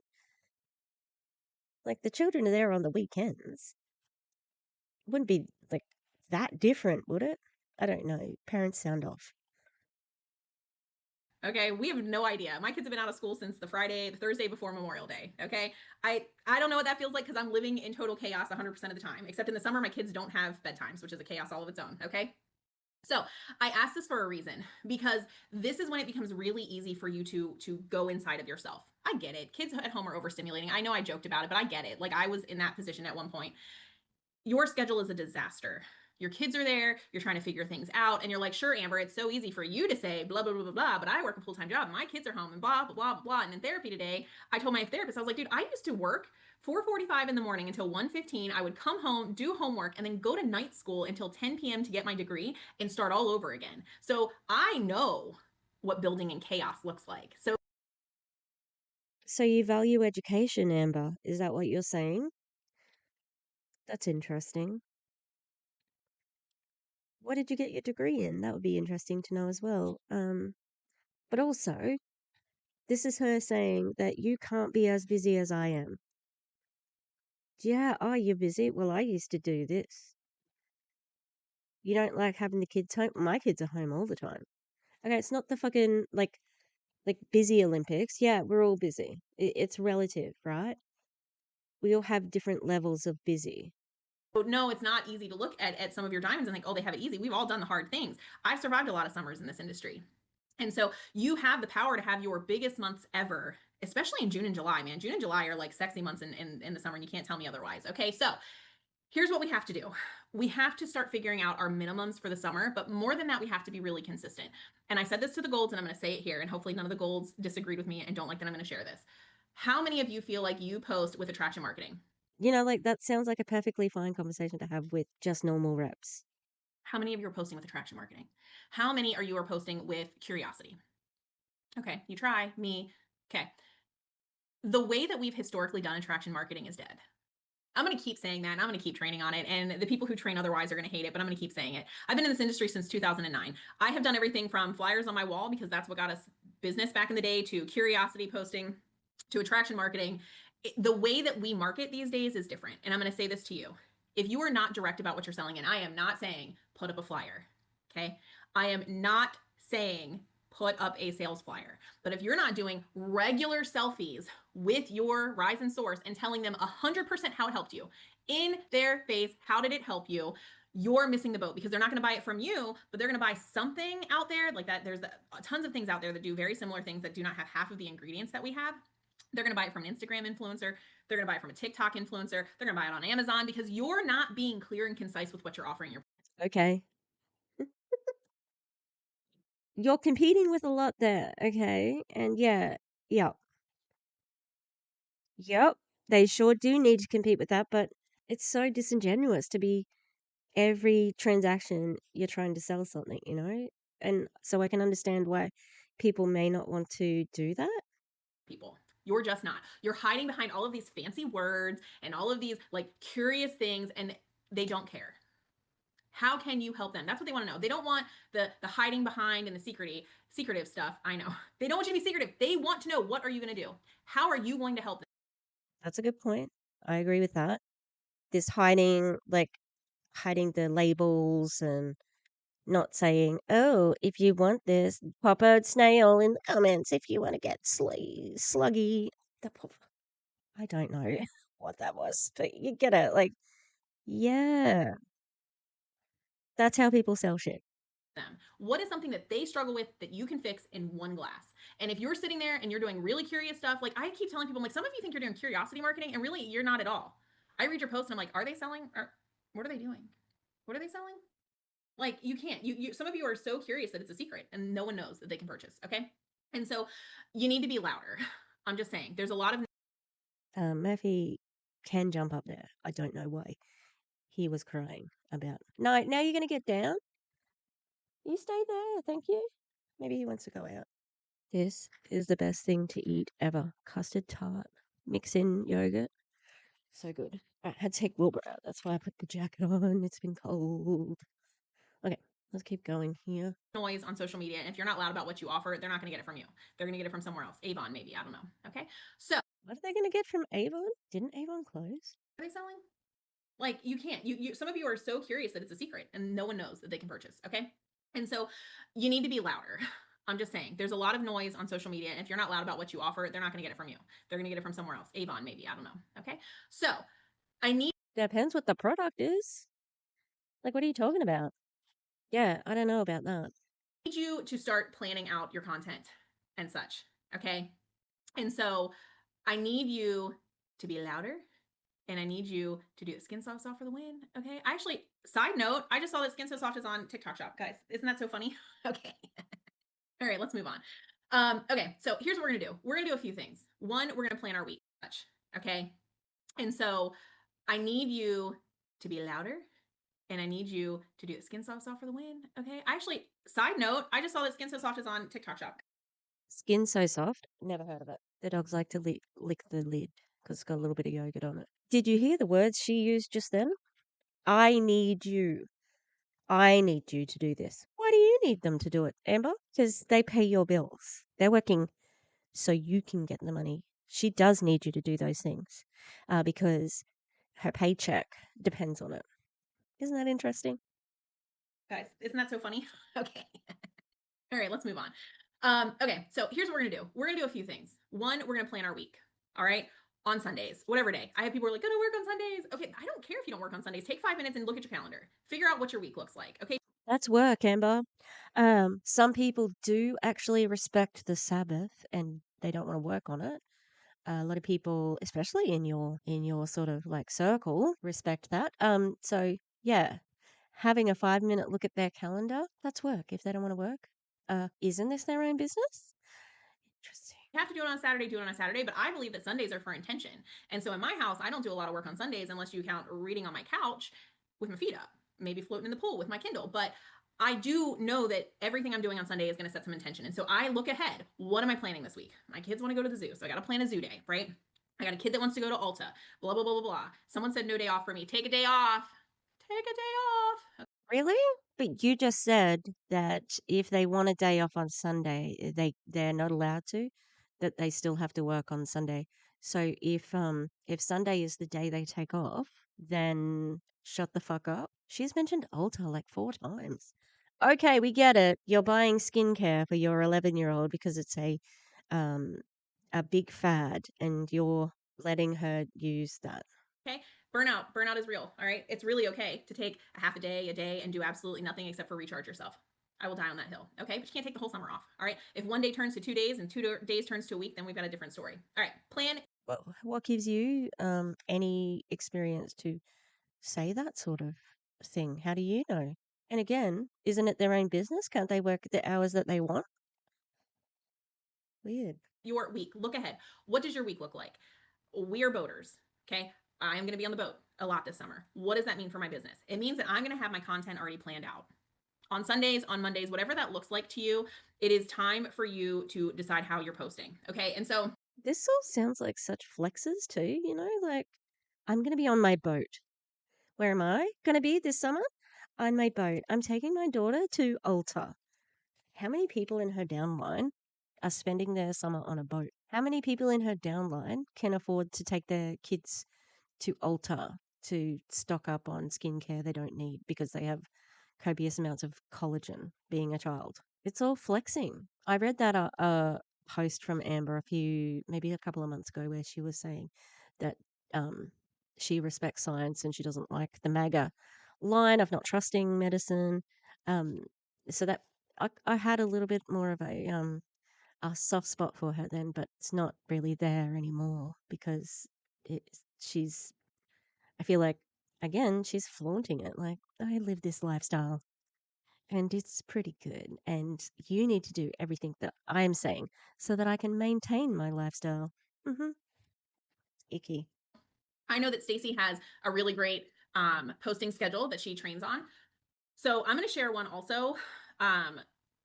Like the children are there on the weekends. Wouldn't be like that different, would it? I don't know. Parents sound off. Okay, we have no idea. My kids have been out of school since the Thursday before Memorial Day. Okay, I don't know what that feels like because I'm living in total chaos 100% of the time. Except in the summer, my kids don't have bedtimes, which is a chaos all of its own. Okay, so I asked this for a reason because this is when it becomes really easy for you to go inside of yourself. I get it. Kids at home are overstimulating. I know I joked about it, but I get it. Like I was in that position at one point. Your schedule is a disaster. Your kids are there, you're trying to figure things out, and you're like, sure, Amber, it's so easy for you to say blah, blah, blah, blah, blah, but I work a full time job, my kids are home, and blah, blah, blah, blah. And in therapy today, I told my therapist, I was like, dude, I used to work 4:45 in the morning until 1:15. I would come home, do homework, and then go to night school until 10 p.m. to get my degree and start all over again. So I know what building in chaos looks like. So you value education, Amber? Is that what you're saying? That's interesting. What did you get your degree in? That would be interesting to know as well. But also, this is her saying that you can't be as busy as I am. Yeah, oh, you're busy? Well, I used to do this. You don't like having the kids home? My kids are home all the time. Okay, it's not the fucking like busy Olympics. Yeah, we're all busy. It's relative, right? We all have different levels of busy. No, it's not easy to look at some of your diamonds and think, oh, they have it easy. We've all done the hard things. I've survived a lot of summers in this industry. And so you have the power to have your biggest months ever, especially in June and July, man. June and July are like sexy months in the summer, and you can't tell me otherwise. Okay, so here's what we have to do. We have to start figuring out our minimums for the summer, but more than that, we have to be really consistent. And I said this to the golds, and I'm going to say it here, and hopefully none of the golds disagreed with me and don't like that I'm going to share this. How many of you feel like you post with attraction marketing? Like that sounds like a perfectly fine conversation to have with just normal reps. How many of you are posting with attraction marketing? How many are you are posting with curiosity? Okay, you try, me. Okay. The way that we've historically done attraction marketing is dead. I'm going to keep saying that and I'm going to keep training on it. And the people who train otherwise are going to hate it, but I'm going to keep saying it. I've been in this industry since 2009. I have done everything from flyers on my wall because that's what got us business back in the day to curiosity posting to attraction marketing. The way that we market these days is different. And I'm going to say this to you. If you are not direct about what you're selling, and I am not saying put up a flyer, okay? I am not saying put up a sales flyer. But if you're not doing regular selfies with your Rise and Source and telling them 100% how it helped you in their face, how did it help you? You're missing the boat, because they're not going to buy it from you, but they're going to buy something out there like that. There's tons of things out there that do very similar things that do not have half of the ingredients that we have. They're going to buy it from an Instagram influencer. They're going to buy it from a TikTok influencer. They're going to buy it on Amazon, because you're not being clear and concise with what you're offering your. Okay. You're competing with a lot there, okay? And yeah, yep, yep. They sure do need to compete with that, but it's so disingenuous to be every transaction you're trying to sell something, you know? And so I can understand why people may not want to do that. People. You're just not. You're hiding behind all of these fancy words and all of these like curious things, and they don't care. How can you help them? That's what they want to know. They don't want the hiding behind and the secretive stuff. I know. They don't want you to be secretive. They want to know, what are you going to do? How are you going to help them? That's a good point. I agree with that. This hiding, like hiding the labels and not saying, oh, if you want this, pop a snail in the comments if you want to get sluggy. I don't know what that was, but you get it. Like, yeah, that's how people sell shit. Them. What is something that they struggle with that you can fix in one glass? And if you're sitting there and you're doing really curious stuff, like I keep telling people, I'm like, some of you think you're doing curiosity marketing, and really you're not at all. I read your post and I'm like, are they selling? Or what are they doing? What are they selling? Like you can't. You some of you are so curious that it's a secret and no one knows that they can purchase. Okay, and so you need to be louder. I'm just saying, there's a lot of. Murphy can jump up there. I don't know why. He was crying about, no, now you're going to get down. You stay there. Thank you. Maybe he wants to go out. This is the best thing to eat ever. Custard tart. Mix in yogurt. So good. I had to take Wilbur out. That's why I put the jacket on. It's been cold. Okay, let's keep going here. Noise on social media, and if you're not loud about what you offer, they're not going to get it from you. They're going to get it from somewhere else. Avon, maybe. I don't know. Okay, so What are they going to get from Avon? Didn't Avon close? are they selling? Like you can't. You some of you are so curious that it's a secret and no one knows that they can purchase. Okay, and so you need to be louder. I'm just saying, there's a lot of noise on social media, and if you're not loud about what you offer, they're not going to get it from you. They're going to get it from somewhere else. Avon, maybe. I don't know. Okay, so I need. Depends what the product is. Like, what are you talking about? Yeah, I don't know about that. Need you to start planning out your content and such. Okay, and so I need you to be louder, and I need you to do it. Skin So Soft for the win. Okay. Actually, side note, I just saw that Skin So Soft is on TikTok Shop, guys. Isn't that so funny? Okay. All right, let's move on. Okay, so here's what we're gonna do. We're gonna do a few things. One, we're gonna plan our week. Okay. And so I need you to be louder, and I need you to do it. Skin So Soft for the win. Okay. Actually, side note, I just saw that Skin So Soft is on TikTok Shop. Skin So Soft? Never heard of it. The dogs like to lick the lid because it's got a little bit of yogurt on it. Did you hear the words she used just then? I need you. I need you to do this. Why do you need them to do it, Amber? Because they pay your bills. They're working so you can get the money. She does need you to do those things because her paycheck depends on it. Isn't that interesting? Guys, isn't that so funny? Okay. All right, let's move on. Okay, so here's what we're gonna do. We're gonna do a few things. One, we're gonna plan our week. All right, on Sundays, whatever day. I have people who are like, gonna work on Sundays. Okay, I don't care if you don't work on Sundays. Take 5 minutes and look at your calendar. Figure out what your week looks like. Okay. That's work, Amber. Some people do actually respect the Sabbath and they don't want to work on it. A lot of people, especially in your sort of like circle, respect that. So yeah, having a 5 minute look at their calendar, that's work if they don't want to work. Isn't this their own business? Interesting. You have to do it on Saturday, do it on a Saturday, but I believe that Sundays are for intention. And so in my house, I don't do a lot of work on Sundays unless you count reading on my couch with my feet up, maybe floating in the pool with my Kindle. But I do know that everything I'm doing on Sunday is going to set some intention. And so I look ahead. What am I planning this week? My kids want to go to the zoo, so I got to plan a zoo day, right? I got a kid that wants to go to Ulta, blah, blah, blah, blah, blah. Someone said no day off for me. Take a day off. Take a day off. Really? But you just said that if they want a day off on Sunday, they're not allowed to, that they still have to work on Sunday. So if Sunday is the day they take off, then shut the fuck up. She's mentioned Ulta like 4 times. Okay, we get it. You're buying skincare for your 11-year-old because it's um a big fad, and you're letting her use that. Okay. Burnout is real. All right. It's really okay to take a half a day, and do absolutely nothing except for recharge yourself. I will die on that hill. Okay. But you can't take the whole summer off. All right. If one day turns to 2 days and days turns to a week, then we've got a different story. All right. Plan. What gives you any experience to say that sort of thing? How do you know? And again, isn't it their own business? Can't they work the hours that they want? Weird. Your week. Look ahead. What does your week look like? We are boaters. Okay. I am going to be on the boat a lot this summer. What does that mean for my business? It means that I'm going to have my content already planned out. On Sundays, on Mondays, whatever that looks like to you, it is time for you to decide how you're posting. Okay. And so This all sounds like such flexes too, like I'm going to be on my boat. Where am I going to be this summer? On my boat. I'm taking my daughter to Ulta. How many people in her downline are spending their summer on a boat? How many people in her downline can afford to take their kids to Ulta to stock up on skincare they don't need because they have copious amounts of collagen being a child? It's all flexing. I read that post from Amber maybe a couple of months ago, where she was saying that um, she respects science and she doesn't like the MAGA line of not trusting medicine. Um, so that I had a little bit more of a soft spot for her then, but it's not really there anymore because she's, I feel like, again, she's flaunting it. Like, I live this lifestyle and it's pretty good. And you need to do everything that I'm saying so that I can maintain my lifestyle. Mm-hmm. Icky. I know that Stacy has a really great posting schedule that she trains on. So I'm going to share one also, um,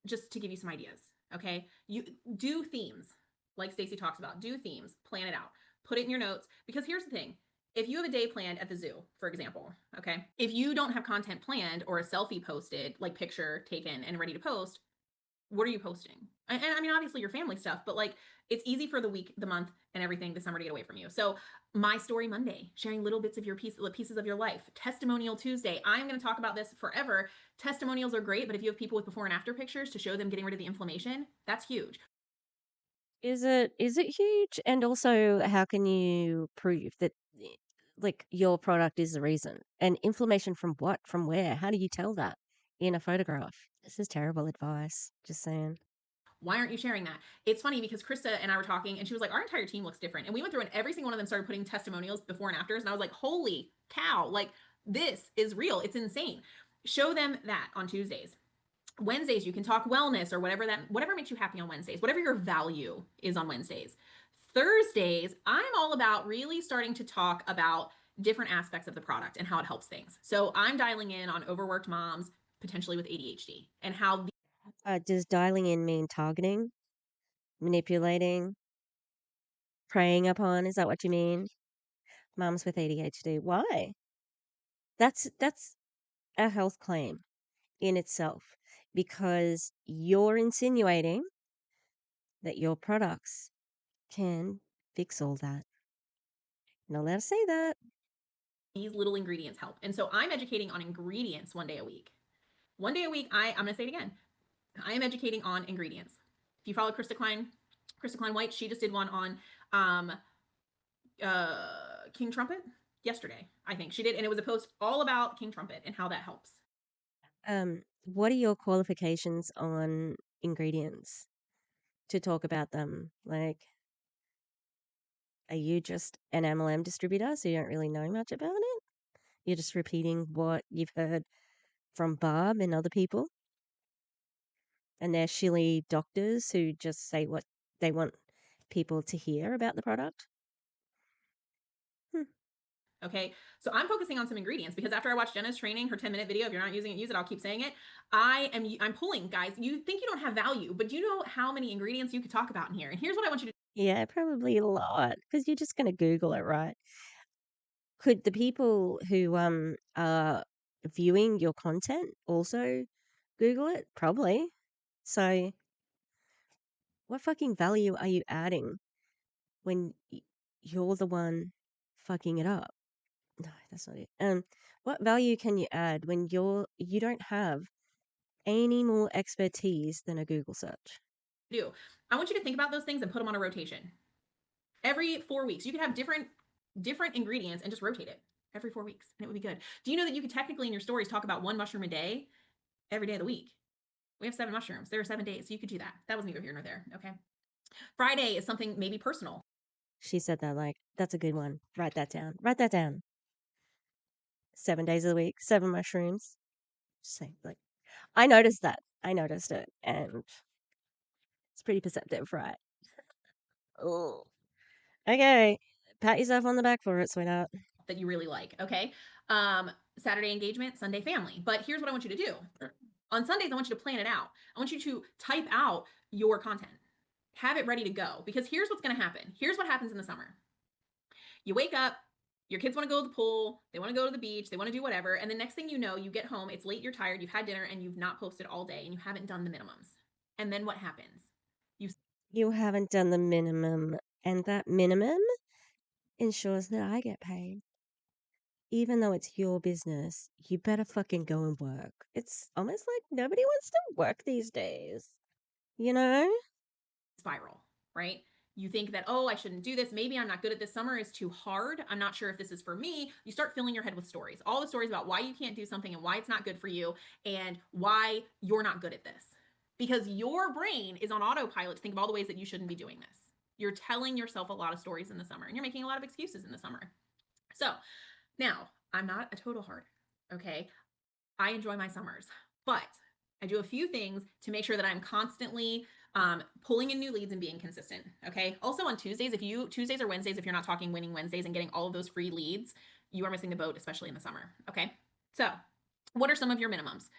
just to give you some ideas. Okay. You do themes like Stacy talks about, do themes, plan it out, put it in your notes. Because here's the thing. If you have a day planned at the zoo, for example, okay, if you don't have content planned or a selfie posted, like picture taken and ready to post, what are you posting? And I mean, obviously your family stuff, but like it's easy for the week, the month, and everything the summer to get away from you. So my story Monday, sharing little bits of your pieces of your life. Testimonial Tuesday. I'm going to talk about this forever. Testimonials are great, but if you have people with before and after pictures to show them getting rid of the inflammation, that's huge. Is it huge? And also, how can you prove that like your product is the reason? And inflammation from what? From where? How do you tell that in a photograph? This is terrible advice. Just saying. Why aren't you sharing that? It's funny because Krista and I were talking and she was like, our entire team looks different. And we went through and every single one of them started putting testimonials before and afters. And I was like, holy cow, like this is real. It's insane. Show them that on Tuesdays. Wednesdays, you can talk wellness or whatever makes you happy on Wednesdays, whatever your value is on Wednesdays. Thursdays, I'm all about really starting to talk about different aspects of the product and how it helps things. So I'm dialing in on overworked moms, potentially with ADHD, and how Does dialing in mean targeting, manipulating, preying upon? Is that what you mean? Mums with ADHD. Why? That's a health claim in itself, because you're insinuating that your products can fix all that. Not allowed to say that. these little ingredients help. And so I'm educating on ingredients one day a week. One day a week, I'm going to say it again. I am educating on ingredients. If you follow Krista Klein White, she just did one on um, King Trumpet yesterday, I think she did. And it was a post all about King Trumpet and how that helps. What are your qualifications on ingredients to talk about them? Like, are you just an MLM distributor, so you don't really know much about it? You're just repeating what you've heard from Barb and other people, and they're shilly doctors who just say what they want people to hear about the product. Hmm. Okay. So I'm focusing on some ingredients because after I watched Jenna's training, her 10-minute video, if you're not using it, use it. I'll keep saying it. I'm pulling, guys. You think you don't have value, but do you know how many ingredients you could talk about in here? And here's what I want you to Yeah, probably a lot, because you're just going to Google it, right? Could the people who are viewing your content also Google it? Probably. So, what fucking value are you adding when you're the one fucking it up? No, that's not it. What value can you add when you don't have any more expertise than a Google search. Do. I want you to think about those things and put them on a rotation. Every 4 weeks, you could have different ingredients and just rotate it every 4 weeks, and it would be good. Do you know that you could technically in your stories talk about one mushroom a day every day of the week? We have 7 mushrooms. There are 7 days, so you could do that. That was neither here nor there. Okay. Friday is something maybe personal. She said that like, that's a good one. Write that down. Write that down. 7 days of the week, 7 mushrooms. Same, like, I noticed that. I noticed it, and it's pretty perceptive, right? Oh, okay. Pat yourself on the back for it, sweetheart. That you really like. Okay. Saturday engagement, Sunday family. But here's what I want you to do. On Sundays, I want you to plan it out. I want you to type out your content, have it ready to go. Because here's what's going to happen. Here's what happens in the summer. You wake up, your kids want to go to the pool, they want to go to the beach, they want to do whatever. And the next thing you know, you get home, it's late, you're tired, you've had dinner, and you've not posted all day, and you haven't done the minimums. And then what happens? You haven't done the minimum, and that minimum ensures that I get paid. Even though it's your business, you better fucking go and work. It's almost like nobody wants to work these days. You know? Spiral, right? You think that, oh, I shouldn't do this. Maybe I'm not good at this. Summer is too hard. I'm not sure if this is for me. You start filling your head with stories, all the stories about why you can't do something and why it's not good for you and why you're not good at this. Because your brain is on autopilot to think of all the ways that you shouldn't be doing this. You're telling yourself a lot of stories in the summer and you're making a lot of excuses in the summer. So now, I'm not a total hard, okay? I enjoy my summers, but I do a few things to make sure that I'm constantly pulling in new leads and being consistent. Okay. Also on Tuesdays, Tuesdays or Wednesdays, if you're not talking winning Wednesdays and getting all of those free leads, you are missing the boat, especially in the summer. Okay. So, what are some of your minimums?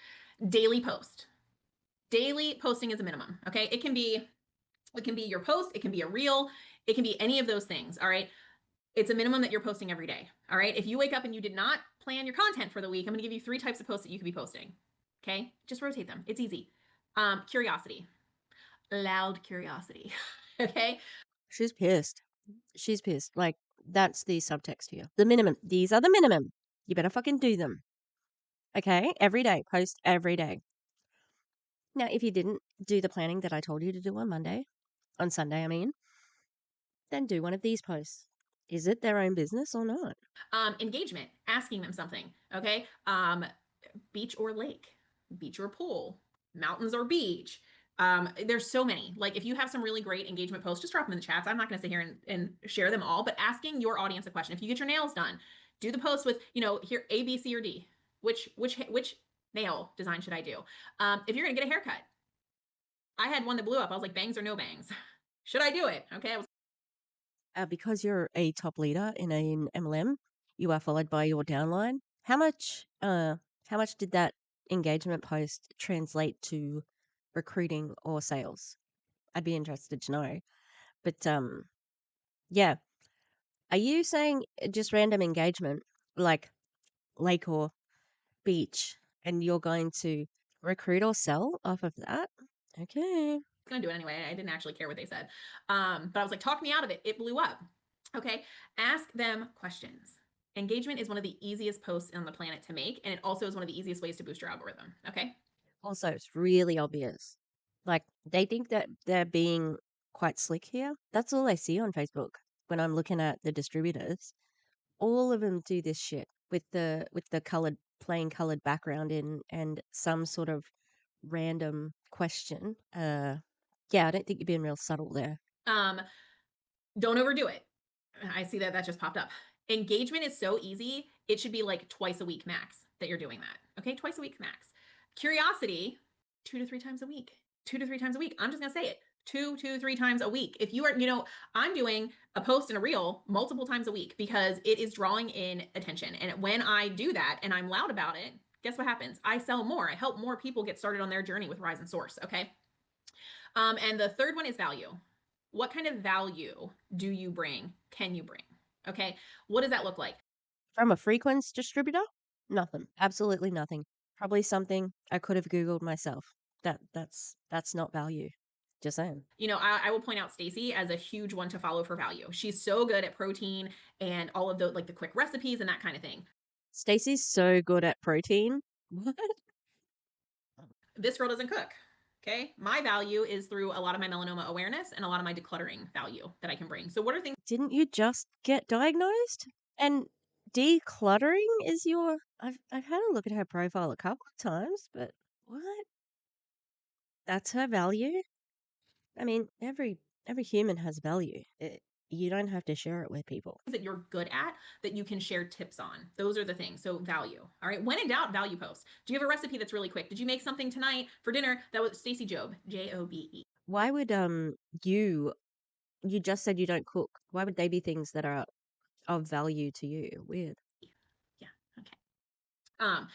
Daily post. Daily posting is a minimum. Okay. It can be your post, it can be a reel, it can be any of those things. All right. It's a minimum that you're posting every day. All right. If you wake up and you did not plan your content for the week, I'm going to give you 3 types of posts that you could be posting. Okay. Just rotate them. It's easy. Curiosity, loud curiosity. Okay. She's pissed. She's pissed. Like, that's the subtext here. The minimum. These are the minimum. You better fucking do them. Okay? Every day. Post every day. Now, if you didn't do the planning that I told you to do on Sunday, I mean, then do one of these posts. Is it their own business or not? Engagement, asking them something. Okay. Beach or lake, beach or pool, mountains or beach. There's so many. Like if you have some really great engagement posts, just drop them in the chats. I'm not going to sit here and share them all, but asking your audience a question. If you get your nails done, do the post with, here A, B, C, or D. Which nail design should I do? If you're going to get a haircut, I had one that blew up. I was like, bangs or no bangs? Should I do it? Okay. Because you're a top leader in an MLM, you are followed by your downline. How much did that engagement post translate to recruiting or sales? I'd be interested to know. But yeah. Are you saying just random engagement, like lake or beach, and you're going to recruit or sell off of that? Okay. Gonna do it anyway. I didn't actually care what they said. But I was like, talk me out of it. It blew up. Okay. Ask them questions. Engagement is one of the easiest posts on the planet to make, and it also is one of the easiest ways to boost your algorithm. Okay. Also, it's really obvious. Like, they think that they're being quite slick here. That's all I see on Facebook when I'm looking at the distributors. All of them do this shit with the plain colored background in and some sort of random question. Yeah, I don't think you're being real subtle there. Don't overdo it. I see that just popped up. Engagement is so easy. It should be like twice a week max that you're doing that. Okay. Twice a week max. Curiosity, 2 to 3 times a week. 2 to 3 times a week. I'm just going to say it. 2 to 3 times a week. If you are, I'm doing a post and a reel multiple times a week because it is drawing in attention. And when I do that and I'm loud about it, guess what happens? I sell more. I help more people get started on their journey with Rise and Source. Okay. And the third one is value. What kind of value do you bring? Can you bring? Okay. What does that look like? From a Frequence distributor? Nothing. Absolutely nothing. Probably something I could have Googled myself. That's not value. Just saying. I will point out Stacy as a huge one to follow for value. She's so good at protein and all of the like the quick recipes and that kind of thing. Stacey's so good at protein. What? This girl doesn't cook. Okay. My value is through a lot of my melanoma awareness and a lot of my decluttering value that I can bring. So, what are things Didn't you just get diagnosed? And decluttering is your. I've had a look at her profile a couple of times, but what? That's her value? I mean, every human has value. You don't have to share it with people. that you're good at that you can share tips on? Those are the things. So, value. All right. When in doubt, value post. Do you have a recipe that's really quick? Did you make something tonight for dinner that was Stacy Job, Jobe? Why would you you just said you don't cook. Why would they be things that are of value to you? Weird. Yeah. Okay. Um,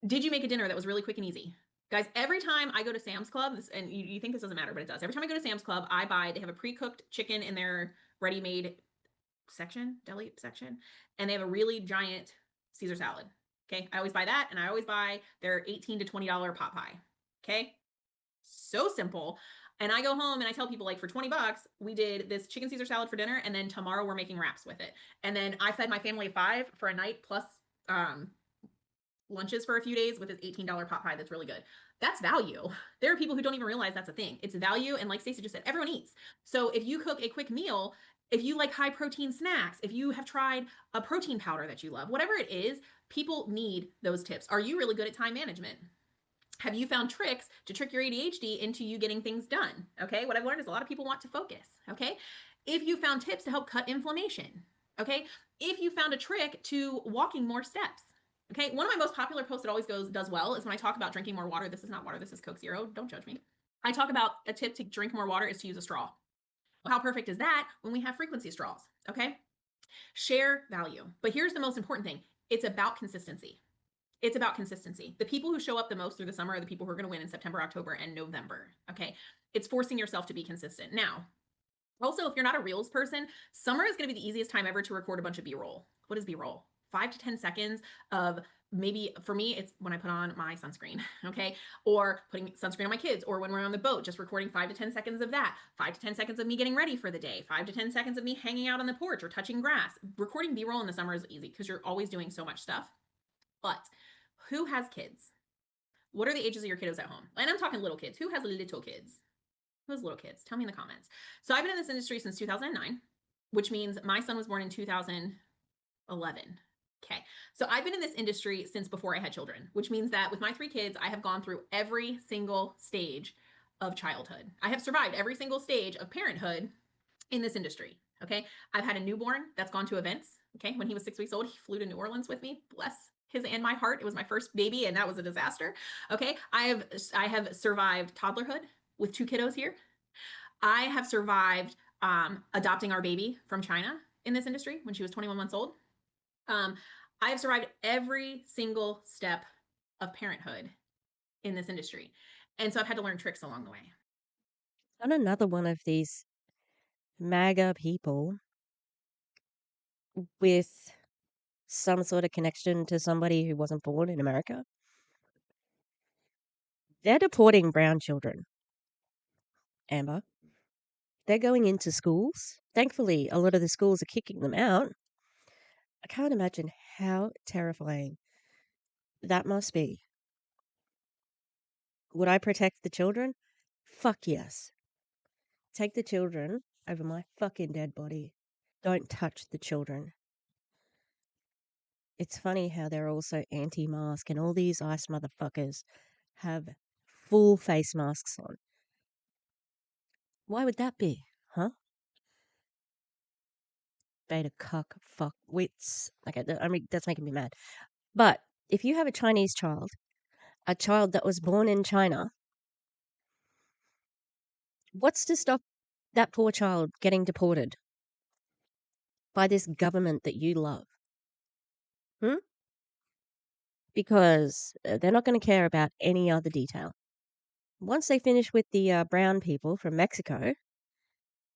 did you make a dinner that was really quick and easy? Guys, every time I go to Sam's Club, and you think this doesn't matter, but it does. Every time I go to Sam's Club, they have a pre-cooked chicken in their ready-made section, deli section, and they have a really giant Caesar salad. Okay. I always buy that, and I always buy their $18 to $20 pot pie. Okay. So simple. And I go home and I tell people, like, for 20 bucks, we did this chicken Caesar salad for dinner, and then tomorrow we're making wraps with it. And then I fed my family of 5 for a night plus um, lunches for a few days with this $18 pot pie that's really good. That's value. There are people who don't even realize that's a thing. It's value. And like Stacey just said, everyone eats. So if you cook a quick meal, if you like high protein snacks, if you have tried a protein powder that you love, whatever it is, people need those tips. Are you really good at time management? Have you found tricks to trick your ADHD into you getting things done? Okay. What I've learned is a lot of people want to focus. Okay. If you found tips to help cut inflammation. Okay. If you found a trick to walking more steps. Okay. One of my most popular posts that always does well is when I talk about drinking more water. This is not water. This is Coke Zero. Don't judge me. I talk about a tip to drink more water is to use a straw. Well, how perfect is that when we have frequency straws? Okay. Share value. But here's the most important thing. It's about consistency. It's about consistency. The people who show up the most through the summer are the people who are going to win in September, October, and November. Okay. It's forcing yourself to be consistent. Now, also, if you're not a Reels person, summer is going to be the easiest time ever to record a bunch of B-roll. What is B-roll? 5 to 10 seconds of, maybe for me, it's when I put on my sunscreen, okay? Or putting sunscreen on my kids, or when we're on the boat, just recording 5 to 10 seconds of that, 5 to 10 seconds of me getting ready for the day, 5 to 10 seconds of me hanging out on the porch or touching grass. Recording B-roll in the summer is easy because you're always doing so much stuff. But who has kids? What are the ages of your kiddos at home? And I'm talking little kids. Who has little kids? Who has little kids? Tell me in the comments. So I've been in this industry since 2009, which means my son was born in 2011. Okay. So I've been in this industry since before I had children, which means that with my 3 kids, I have gone through every single stage of childhood. I have survived every single stage of parenthood in this industry. Okay. I've had a newborn that's gone to events. Okay. When he was 6 weeks old, he flew to New Orleans with me. Bless his and my heart. It was my first baby, and that was a disaster. Okay. I have survived toddlerhood with 2 kiddos here. I have survived adopting our baby from China in this industry when she was 21 months old. I have survived every single step of parenthood in this industry. And so I've had to learn tricks along the way. On another one of these MAGA people with some sort of connection to somebody who wasn't born in America. They're deporting brown children, Amber. They're going into schools. Thankfully, a lot of the schools are kicking them out. I can't imagine how terrifying that must be. Would I protect the children? Fuck yes. Take the children over my fucking dead body. Don't touch the children. It's funny how they're also anti-mask and all these ICE motherfuckers have full face masks on. Why would that be? Huh? Beta cuck fuck wits. Okay, I mean, that's making me mad. But if you have a Chinese child, a child that was born in China, what's to stop that poor child getting deported by this government that you love? Hmm? Because they're not going to care about any other detail. Once they finish with the brown people from Mexico,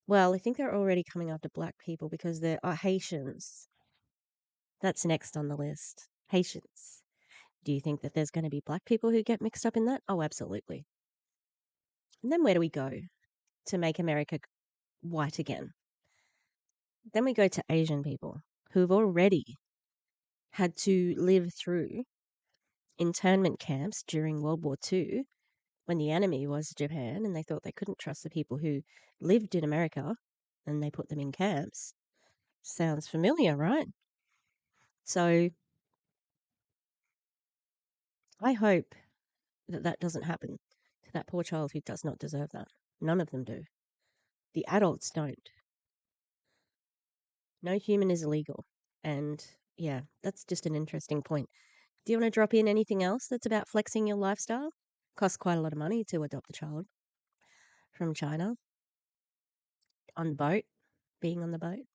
well, I think they're already coming after black people because there are Haitians. That's next on the list. Haitians. Do you think that there's going to be black people who get mixed up in that? Oh, absolutely. And then where do we go to make America white again? Then we go to Asian people who've already had to live through internment camps during World War II when the enemy was Japan, and they thought they couldn't trust the people who lived in America, and they put them in camps. Sounds familiar, right? So I hope that that doesn't happen to that poor child who does not deserve that. None of them do. The adults don't. No human is illegal. And yeah, that's just an interesting point. Do you want to drop in anything else that's about flexing your lifestyle? Costs quite a lot of money to adopt a child from China on the boat, being on the boat.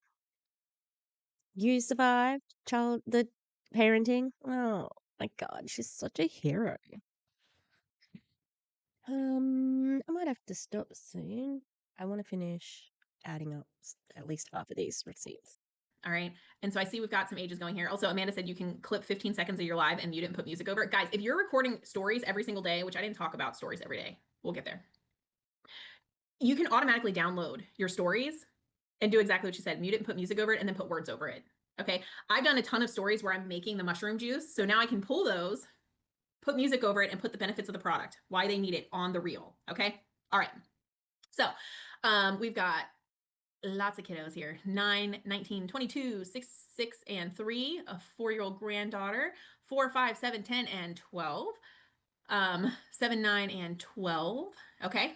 You survived the parenting. Oh my God, she's such a hero. I might have to stop soon. I want to finish adding up at least half of these receipts. All right. And so I see we've got some ages going here. Also, Amanda said you can clip 15 seconds of your live and mute it and put music over it. Guys, if you're recording stories every single day, which I didn't talk about stories every day, we'll get there. You can automatically download your stories and do exactly what you said. Mute it and put music over it and then put words over it. Okay. I've done a ton of stories where I'm making the mushroom juice. So now I can pull those, put music over it, and put the benefits of the product, why they need it on the reel. Okay. All right. So we've got lots of kiddos here. 9, 19, 22, 6, 6, and 3, a 4-year-old granddaughter, 4, 5, 7, 10, and 12. 7, 9, and 12. Okay.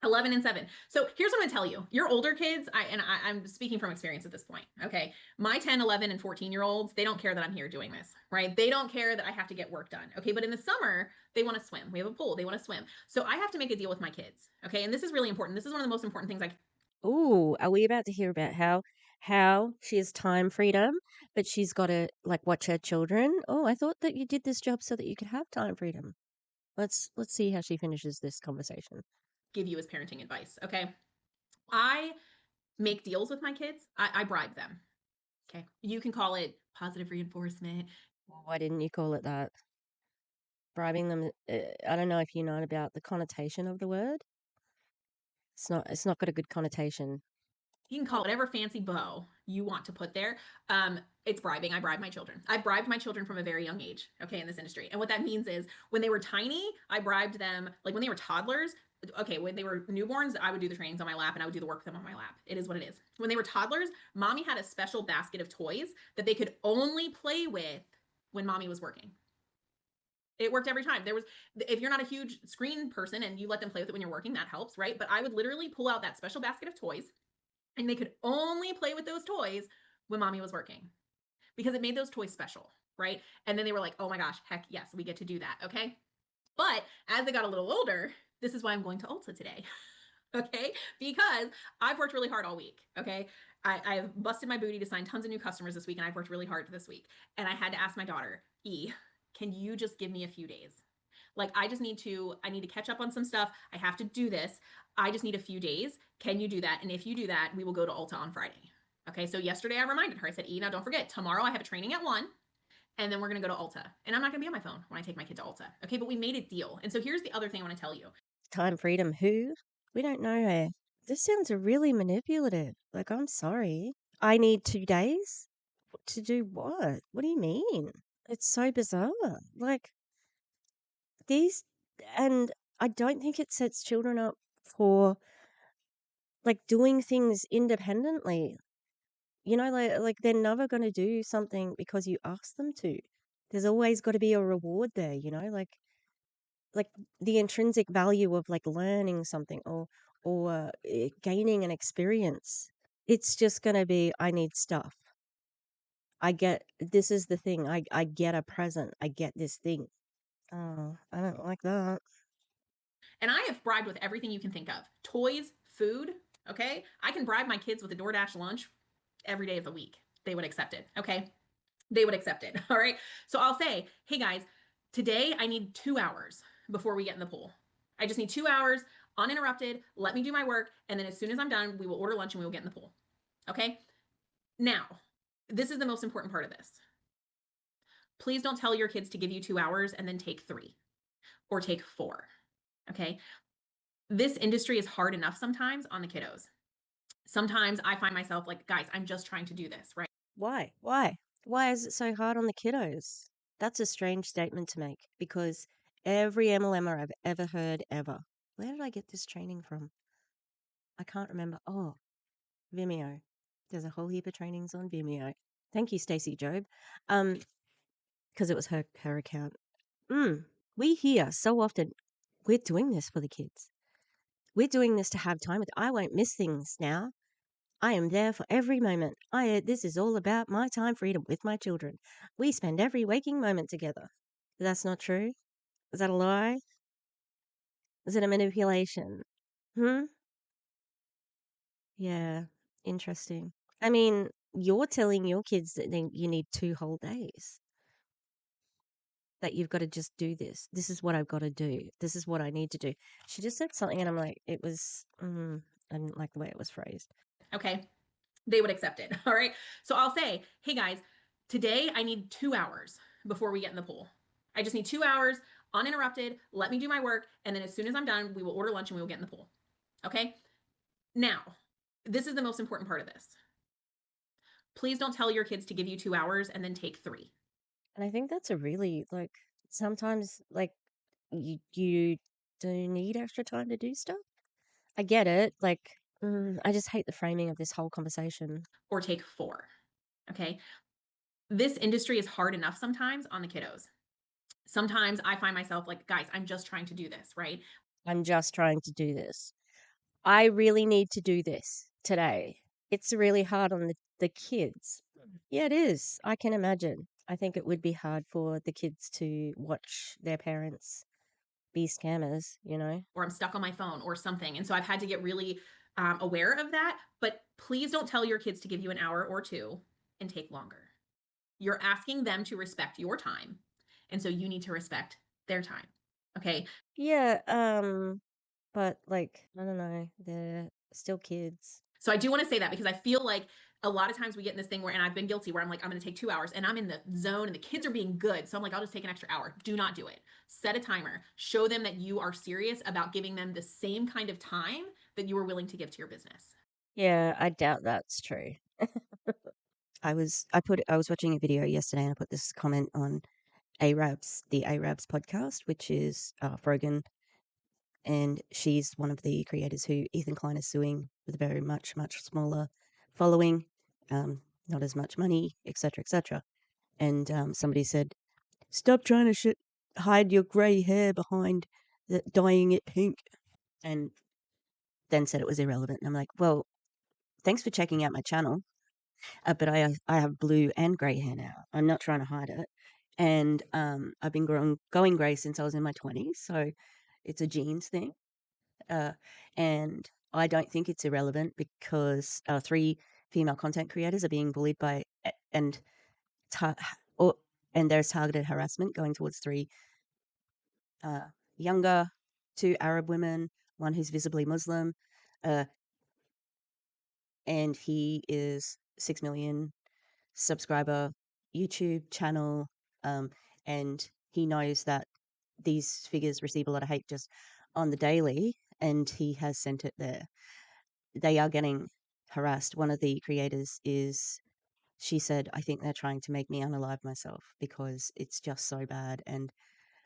11 and 7. So here's what I'm gonna tell you. Your older kids, I'm speaking from experience at this point. Okay. My 10, 11, and 14-year-olds, they don't care that I'm here doing this, right? They don't care that I have to get work done. Okay. But in the summer, they want to swim. We have a pool. They want to swim. So I have to make a deal with my kids. Okay. And this is really important. This is one of the most important things Ooh, are we about to hear about how she has time freedom, but she's got to like watch her children? Oh, I thought that you did this job so that you could have time freedom. Let's see how she finishes this conversation. give you as parenting advice. Okay. I make deals with my kids. I bribe them. Okay. You can call it positive reinforcement. Why didn't you call it that? Bribing them. I don't know if you know about the connotation of the word. It's not got a good connotation. You can call it whatever fancy bow you want to put there. It's bribing. I bribe my children. I bribed my children from a very young age, okay, in this industry. And what that means is when they were tiny, I bribed them, like when they were toddlers, okay, when they were newborns, I would do the trainings on my lap and I would do the work with them on my lap. It is what it is. When they were toddlers, mommy had a special basket of toys that they could only play with when mommy was working. It worked every time. If you're not a huge screen person and you let them play with it when you're working, that helps, right? But I would literally pull out that special basket of toys and they could only play with those toys when mommy was working because it made those toys special, right? And then they were like, oh my gosh, heck yes, we get to do that, okay? But as they got a little older, this is why I'm going to Ulta today, okay? Because I've worked really hard all week, okay? I've busted my booty to sign tons of new customers this week, and I've worked really hard this week. And I had to ask my daughter, can you just give me a few days? Like I need to catch up on some stuff. I have to do this. I just need a few days. Can you do that? And if you do that, we will go to Ulta on Friday. Okay. So yesterday I reminded her, I said, now don't forget, tomorrow I have a training at 1 and then we're going to go to Ulta. And I'm not going to be on my phone when I take my kid to Ulta. Okay. But we made a deal. And so here's the other thing I want to tell you. Time freedom, who? We don't know her. This sounds really manipulative. Like, I'm sorry. I need 2 days? To do what? What do you mean? It's so bizarre. Like, these, and I don't think it sets children up for, like, doing things independently. You know, like they're never going to do something because you ask them to. There's always got to be a reward there, you know, like the intrinsic value of like learning something or gaining an experience. It's just going to be I need stuff. This is the thing. I get a present. I get this thing. Oh, I don't like that. And I have bribed with everything you can think of. Toys, food, okay? I can bribe my kids with a DoorDash lunch every day of the week. They would accept it, okay? They would accept it, all right? So I'll say, hey guys, today I need 2 hours before we get in the pool. I just need 2 hours uninterrupted. Let me do my work. And then as soon as I'm done, we will order lunch and we will get in the pool, okay? Now, this is the most important part of this. Please don't tell your kids to give you 2 hours and then take 3 or take 4, okay? This industry is hard enough sometimes on the kiddos. Sometimes I find myself like, guys, I'm just trying to do this, right? Why? Why is it so hard on the kiddos? That's a strange statement to make because every MLMer I've ever heard ever. Where did I get this training from? I can't remember. Oh, Vimeo. There's a whole heap of trainings on Vimeo. Thank you, Stacey Job. Because it was her account. We hear so often, we're doing this for the kids. We're doing this to have time with. I won't miss things now. I am there for every moment. This is all about my time freedom with my children. We spend every waking moment together. That's not true. Is that a lie? Is it a manipulation? Hmm? Yeah, interesting. I mean, you're telling your kids that you need 2 whole days, that you've got to just do this. This is what I've got to do. This is what I need to do. She just said something, and I'm like, I didn't like the way it was phrased. Okay. They would accept it. All right. So I'll say, hey guys, today I need 2 hours before we get in the pool. I just need 2 hours uninterrupted. Let me do my work. And then as soon as I'm done, we will order lunch and we will get in the pool. Okay. Now, this is the most important part of this. Please don't tell your kids to give you 2 hours and then take 3. And I think that's a really, like, sometimes, like, you do need extra time to do stuff. I get it. Like, I just hate the framing of this whole conversation. Or take 4. Okay. This industry is hard enough sometimes on the kiddos. Sometimes I find myself like, guys, I'm just trying to do this, right? I'm just trying to do this. I really need to do this today. It's really hard on the kids. Yeah, it is. I can imagine. I think it would be hard for the kids to watch their parents be scammers, you know? Or I'm stuck on my phone or something. And so I've had to get really aware of that. But please don't tell your kids to give you an hour or 2 and take longer. You're asking them to respect your time. And so you need to respect their time. Okay. Yeah, but like, I don't know, they're still kids. So I do want to say that because I feel like a lot of times we get in this thing where, and I've been guilty, where I'm like, I'm going to take 2 hours and I'm in the zone and the kids are being good. So I'm like, I'll just take an extra hour. Do not do it. Set a timer. Show them that you are serious about giving them the same kind of time that you are willing to give to your business. Yeah, I doubt that's true. I was watching a video yesterday and I put this comment on the Arabs podcast, which is Frogan, and she's one of the creators who Ethan Klein is suing with a very much smaller following, not as much money, etc., etc. And somebody said, "Stop trying to hide your grey hair behind dyeing it pink," and then said it was irrelevant. And I'm like, well, thanks for checking out my channel. But I have blue and grey hair now. I'm not trying to hide it. And I've been going grey since I was in my 20s. So it's a genes thing. And I don't think it's irrelevant because 3 female content creators are being bullied by and tar- or and there's targeted harassment going towards 3 younger, 2 Arab women, one who's visibly Muslim, uh, and he is 6 million subscriber YouTube channel, and he knows that these figures receive a lot of hate just on the daily, and he has sent it there. They are getting harassed. One of the creators she said, I think they're trying to make me unalive myself because it's just so bad. And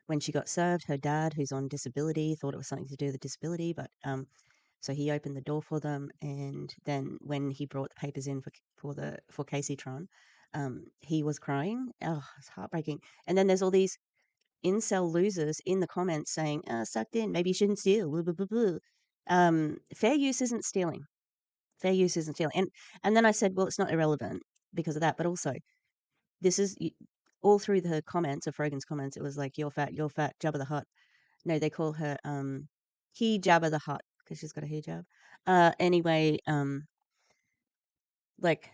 when she got served, her dad, who's on disability, thought it was something to do with the disability, but so he opened the door for them, and then when he brought the papers in for Casey Tron, he was crying. Oh, it's heartbreaking. And then there's all these incel losers in the comments saying, "Sucked in. Maybe you shouldn't steal." Blah, blah, blah, blah. Fair use isn't stealing. Fair use isn't stealing. And then I said, well, it's not irrelevant because of that, but also this is all through the comments of Frogan's comments. It was like, you're fat, Jabba the Hutt. No, they call her he Jabba the Hutt because she's got a hijab. Anyway, like,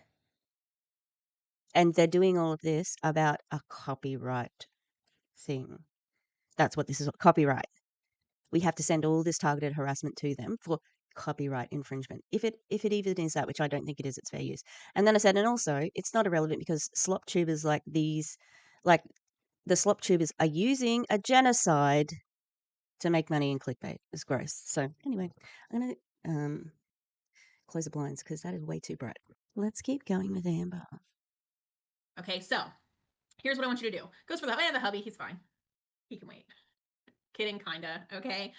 and they're doing all of this about a copyright thing. That's what this is, copyright. We have to send all this targeted harassment to them for copyright infringement. If it even is that, which I don't think it is, it's fair use. And then I said, and also it's not irrelevant because slop tubers like these, like the slop tubers are using a genocide to make money in clickbait. It's gross. So anyway, I'm gonna close the blinds because that is way too bright. Let's keep going with Amber. Okay. So Here's what I want you to do. Goes for the hubby. He's fine. He can wait. Kidding, kinda. Okay.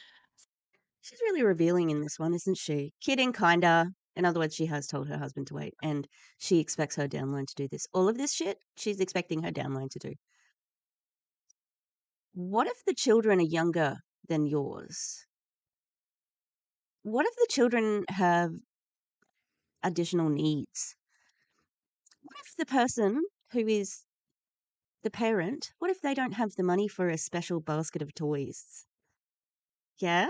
She's really revealing in this one, isn't she? Kidding, kinda. In other words, she has told her husband to wait, and she expects her downline to do this. All of this shit, she's expecting her downline to do. What if the children are younger than yours? What if the children have additional needs? What if the person who is the parent, what if they don't have the money for a special basket of toys? Yeah?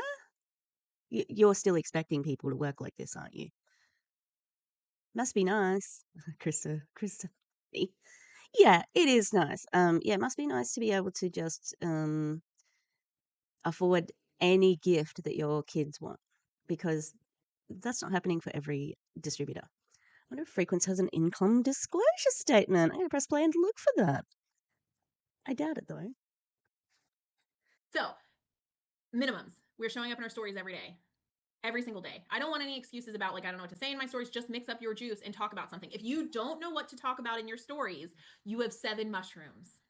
You're still expecting people to work like this, aren't you? Must be nice. Krista. Yeah, it is nice. Yeah, it must be nice to be able to just afford any gift that your kids want, because that's not happening for every distributor. I wonder if Frequency has an income disclosure statement. I'm gonna press play and look for that. I doubt it though. So, minimums. We're showing up in our stories every day. Every single day. I don't want any excuses about, like, I don't know what to say in my stories. Just mix up your juice and talk about something. If you don't know what to talk about in your stories, you have 7 mushrooms.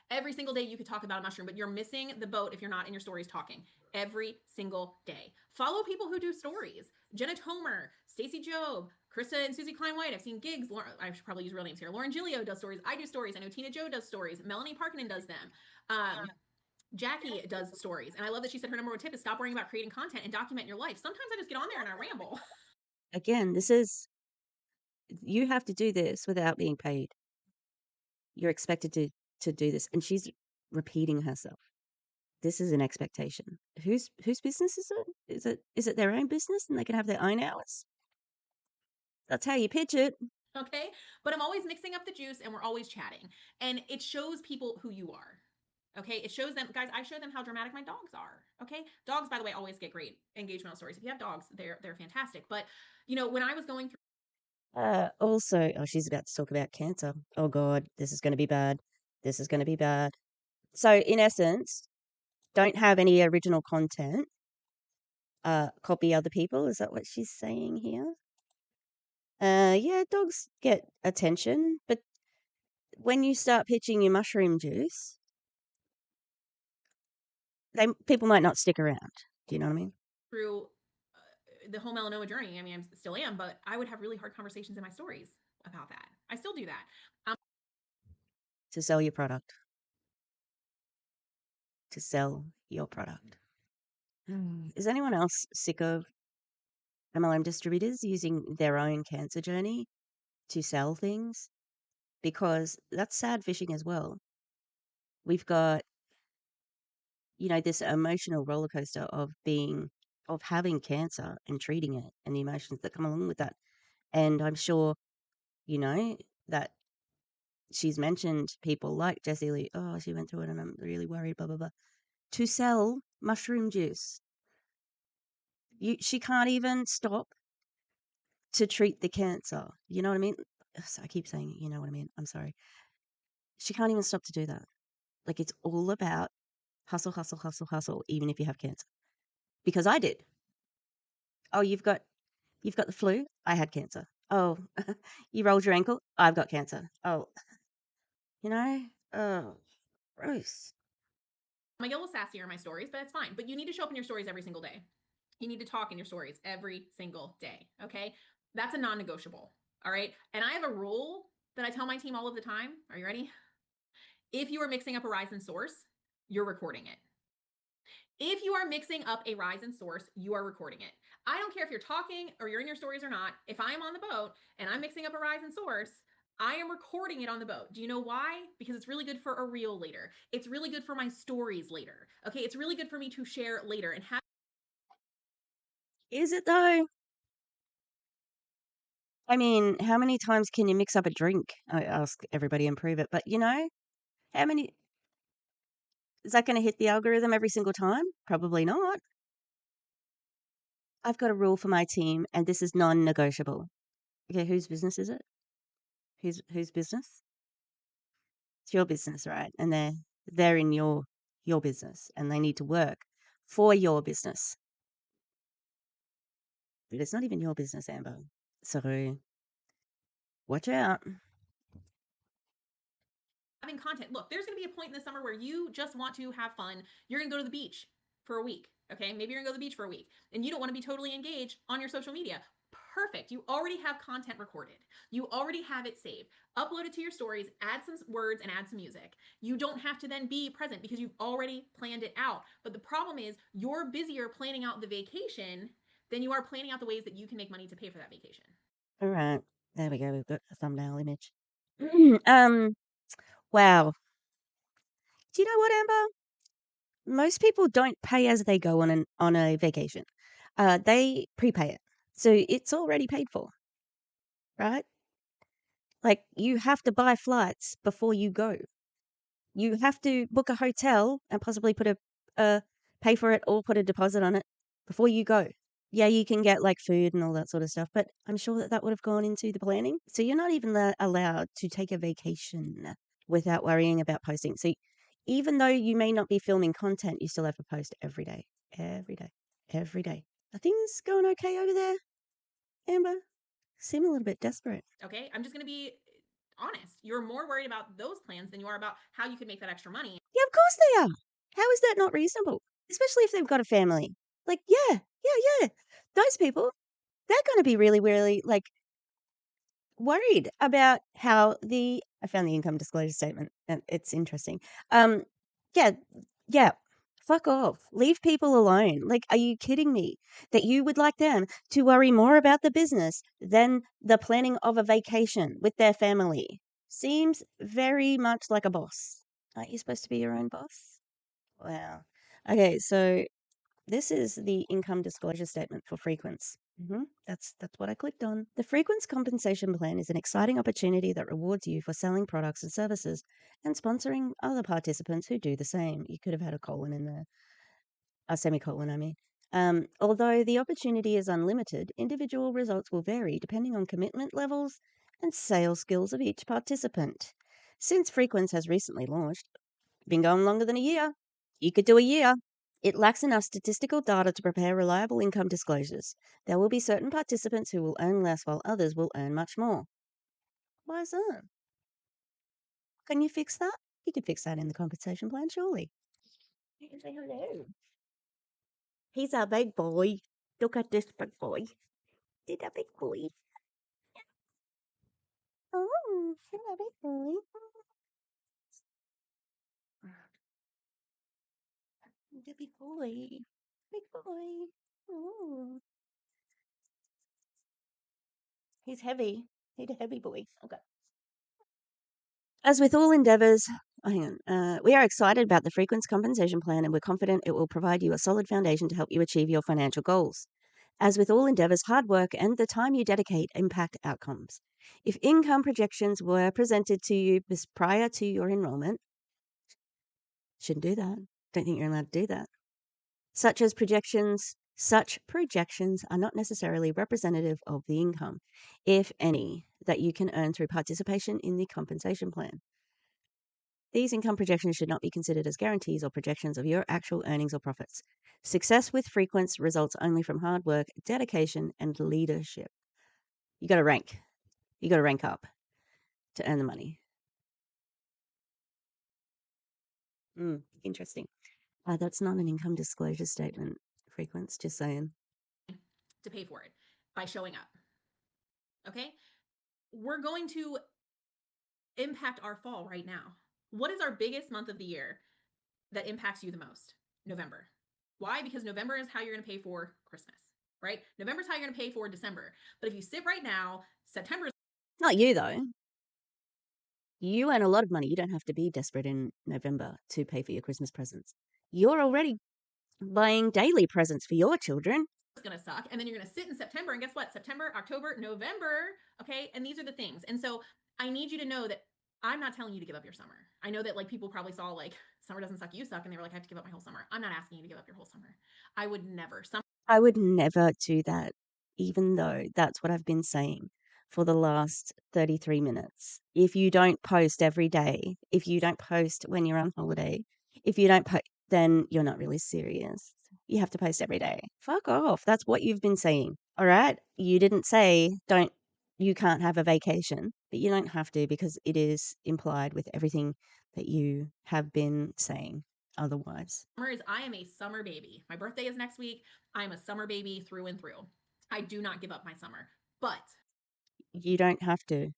Every single day you could talk about a mushroom, but you're missing the boat if you're not in your stories talking. Every single day. Follow people who do stories. Jenna Tomer, Stacey Job, Krista and Susie Klein White. I've seen gigs. I should probably use real names here. Lauren Gilio does stories. I do stories. I know Tina Joe does stories. Melanie Parkinen does them. Jackie does stories. And I love that she said her number one tip is stop worrying about creating content and document your life. Sometimes I just get on there and I ramble. Again, you have to do this without being paid. You're expected to do this, and she's repeating herself. This is an expectation. Whose business is it? Is it their own business and they can have their own hours? That's how you pitch it. Okay. But I'm always mixing up the juice and we're always chatting. And it shows people who you are. Okay. It shows them, guys, I show them how dramatic my dogs are. Okay. Dogs, by the way, always get great engagement on stories. If you have dogs, they're fantastic. But when I was going through Also, she's about to talk about cancer. Oh God, this is going to be bad. This is going to be bad. So, in essence, don't have any original content. Copy other people. Is that what she's saying here? Yeah, dogs get attention, but when you start pitching your mushroom juice, people might not stick around. Do you know what I mean? through the whole melanoma journey, I mean, I still am, but I would have really hard conversations in my stories about that. I still do that. To sell your product. To sell your product. Is anyone else sick of MLM distributors using their own cancer journey to sell things? Because that's sad fishing as well. We've got, this emotional roller coaster of having cancer and treating it and the emotions that come along with that. And I'm sure, that she's mentioned people like Jessie Lee. Oh, she went through it and I'm really worried, blah, blah, blah. To sell mushroom juice. She can't even stop to treat the cancer. You know what I mean? I keep saying, you know what I mean? I'm sorry. She can't even stop to do that. Like, it's all about hustle, hustle, hustle, hustle, even if you have cancer. Because I did. Oh, you've got the flu? I had cancer. Oh, you rolled your ankle? I've got cancer. Oh, oh, gross. I'm a little sassier in my stories, but it's fine. But you need to show up in your stories every single day. You need to talk in your stories every single day. Okay. That's a non negotiable. All right. And I have a rule that I tell my team all of the time. Are you ready? If you are mixing up a rise and source, you're recording it. If you are mixing up a rise and source, you are recording it. I don't care if you're talking or you're in your stories or not. If I'm on the boat and I'm mixing up a rise and source, I am recording it on the boat. Do you know why? Because it's really good for a reel later. It's really good for my stories later. Okay. It's really good for me to share later and have. Is it though? I mean, how many times can you mix up a drink? I ask everybody and prove it. But how many is that going to hit the algorithm every single time? Probably not. I've got a rule for my team, and this is non-negotiable. Okay, whose business is it? Whose business? It's your business, right? And they're in your business, and they need to work for your business. But it's not even your business, Amber. So watch out. having content. Look, there's going to be a point in the summer where you just want to have fun. You're going to go to the beach for a week. Okay, maybe you're gonna go to the beach for a week and you don't want to be totally engaged on your social media. Perfect. You already have content recorded. You already have it saved. Upload it to your stories, add some words, and add some music. You don't have to then be present because you've already planned it out. But the problem is you're busier planning out the vacation than you are planning out the ways that you can make money to pay for that vacation. All right. There we go. We've got a thumbnail image. Wow. Do you know what, Amber? Most people don't pay as they go on a vacation. They prepay it. So it's already paid for, right? Like you have to buy flights before you go. You have to book a hotel and possibly pay for it or put a deposit on it before you go. Yeah, you can get like food and all that sort of stuff, but I'm sure that would have gone into the planning. So you're not even allowed to take a vacation without worrying about posting. So even though you may not be filming content, you still have to post every day, every day, every day. Are things going okay over there, Amber? Seem a little bit desperate. Okay, I'm just gonna be honest. You're more worried about those plans than you are about how you could make that extra money. Yeah, of course they are. How is that not reasonable? Especially if they've got a family. Like, yeah. Those people, they're going to be really, really like worried about how I found the income disclosure statement and it's interesting. Yeah, yeah. Fuck off. Leave people alone. Like, are you kidding me? That you would like them to worry more about the business than the planning of a vacation with their family? Seems very much like a boss. Aren't you supposed to be your own boss? Wow. Okay, so this is the income disclosure statement for Frequenz. That's what I clicked on. The Frequenz compensation plan is an exciting opportunity that rewards you for selling products and services and sponsoring other participants who do the same. You could have had a colon in there, a semicolon, I mean. Although the opportunity is unlimited, individual results will vary depending on commitment levels and sales skills of each participant. Since Frequenz has recently launched, been going longer than a year. You could do a year. It lacks enough statistical data to prepare reliable income disclosures. There will be certain participants who will earn less while others will earn much more. Why is that? Can you fix that? You could fix that in the compensation plan, surely. You can say hello. He's a big boy. Look at this big boy. He's a big boy. Oh, he's a big boy. He's a big boy. Big boy. Oh. He's heavy. He's a heavy boy. Okay. As with all endeavors, we are excited about the Frequenz compensation plan and we're confident it will provide you a solid foundation to help you achieve your financial goals. As with all endeavors, hard work and the time you dedicate impact outcomes. If income projections were presented to you prior to your enrollment, shouldn't do that. Don't think you're allowed to do that. Such projections are not necessarily representative of the income, if any, that you can earn through participation in the compensation plan. These income projections should not be considered as guarantees or projections of your actual earnings or profits. Success with Frequenz results only from hard work, dedication, and leadership. You got to rank. You got to rank up to earn the money. Interesting. That's not an income disclosure statement, Frequenz, just saying. To pay for it by showing up. Okay? We're going to impact our fall right now. What is our biggest month of the year that impacts you the most? November. Why? Because November is how you're going to pay for Christmas, right? November is how you're going to pay for December. But if you sit right now, September is Not you, though. You earn a lot of money. You don't have to be desperate in November to pay for your Christmas presents. You're already buying daily presents for your children. going to suck. And then you're going to sit in September. And guess what? September, October, November. Okay. And these are the things. And so I need you to know that I'm not telling you to give up your summer. I know that like people probably saw like summer doesn't suck, you suck. And they were like, I have to give up my whole summer. I'm not asking you to give up your whole summer. I would never. I would never do that, even though that's what I've been saying for the last 33 minutes. If you don't post every day, if you don't post when you're on holiday, if you don't post, then you're not really serious. You have to post every day. Fuck off. That's what you've been saying. All right. You didn't say don't you can't have a vacation, but you don't have to because it is implied with everything that you have been saying otherwise. Summer is I am a summer baby. My birthday is next week. I'm a summer baby through and through. I do not give up my summer, but You don't have to.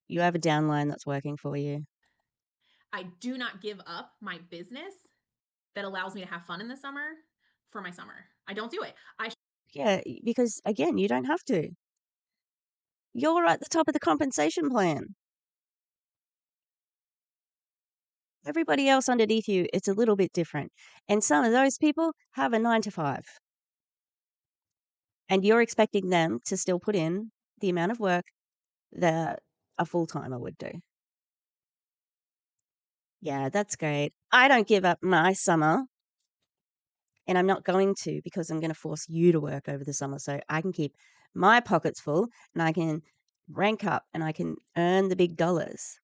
You have a downline that's working for you. I do not give up my business that allows me to have fun in the summer for my summer. I don't do it. Yeah, because again, you don't have to. You're at the top of the compensation plan. Everybody else underneath you, it's a little bit different. And some of those people have a 9 to 5. And you're expecting them to still put in the amount of work that a full timer would do. Yeah, that's great. I don't give up my summer, and I'm not going to because I'm going to force you to work over the summer so I can keep my pockets full and I can rank up and I can earn the big dollars.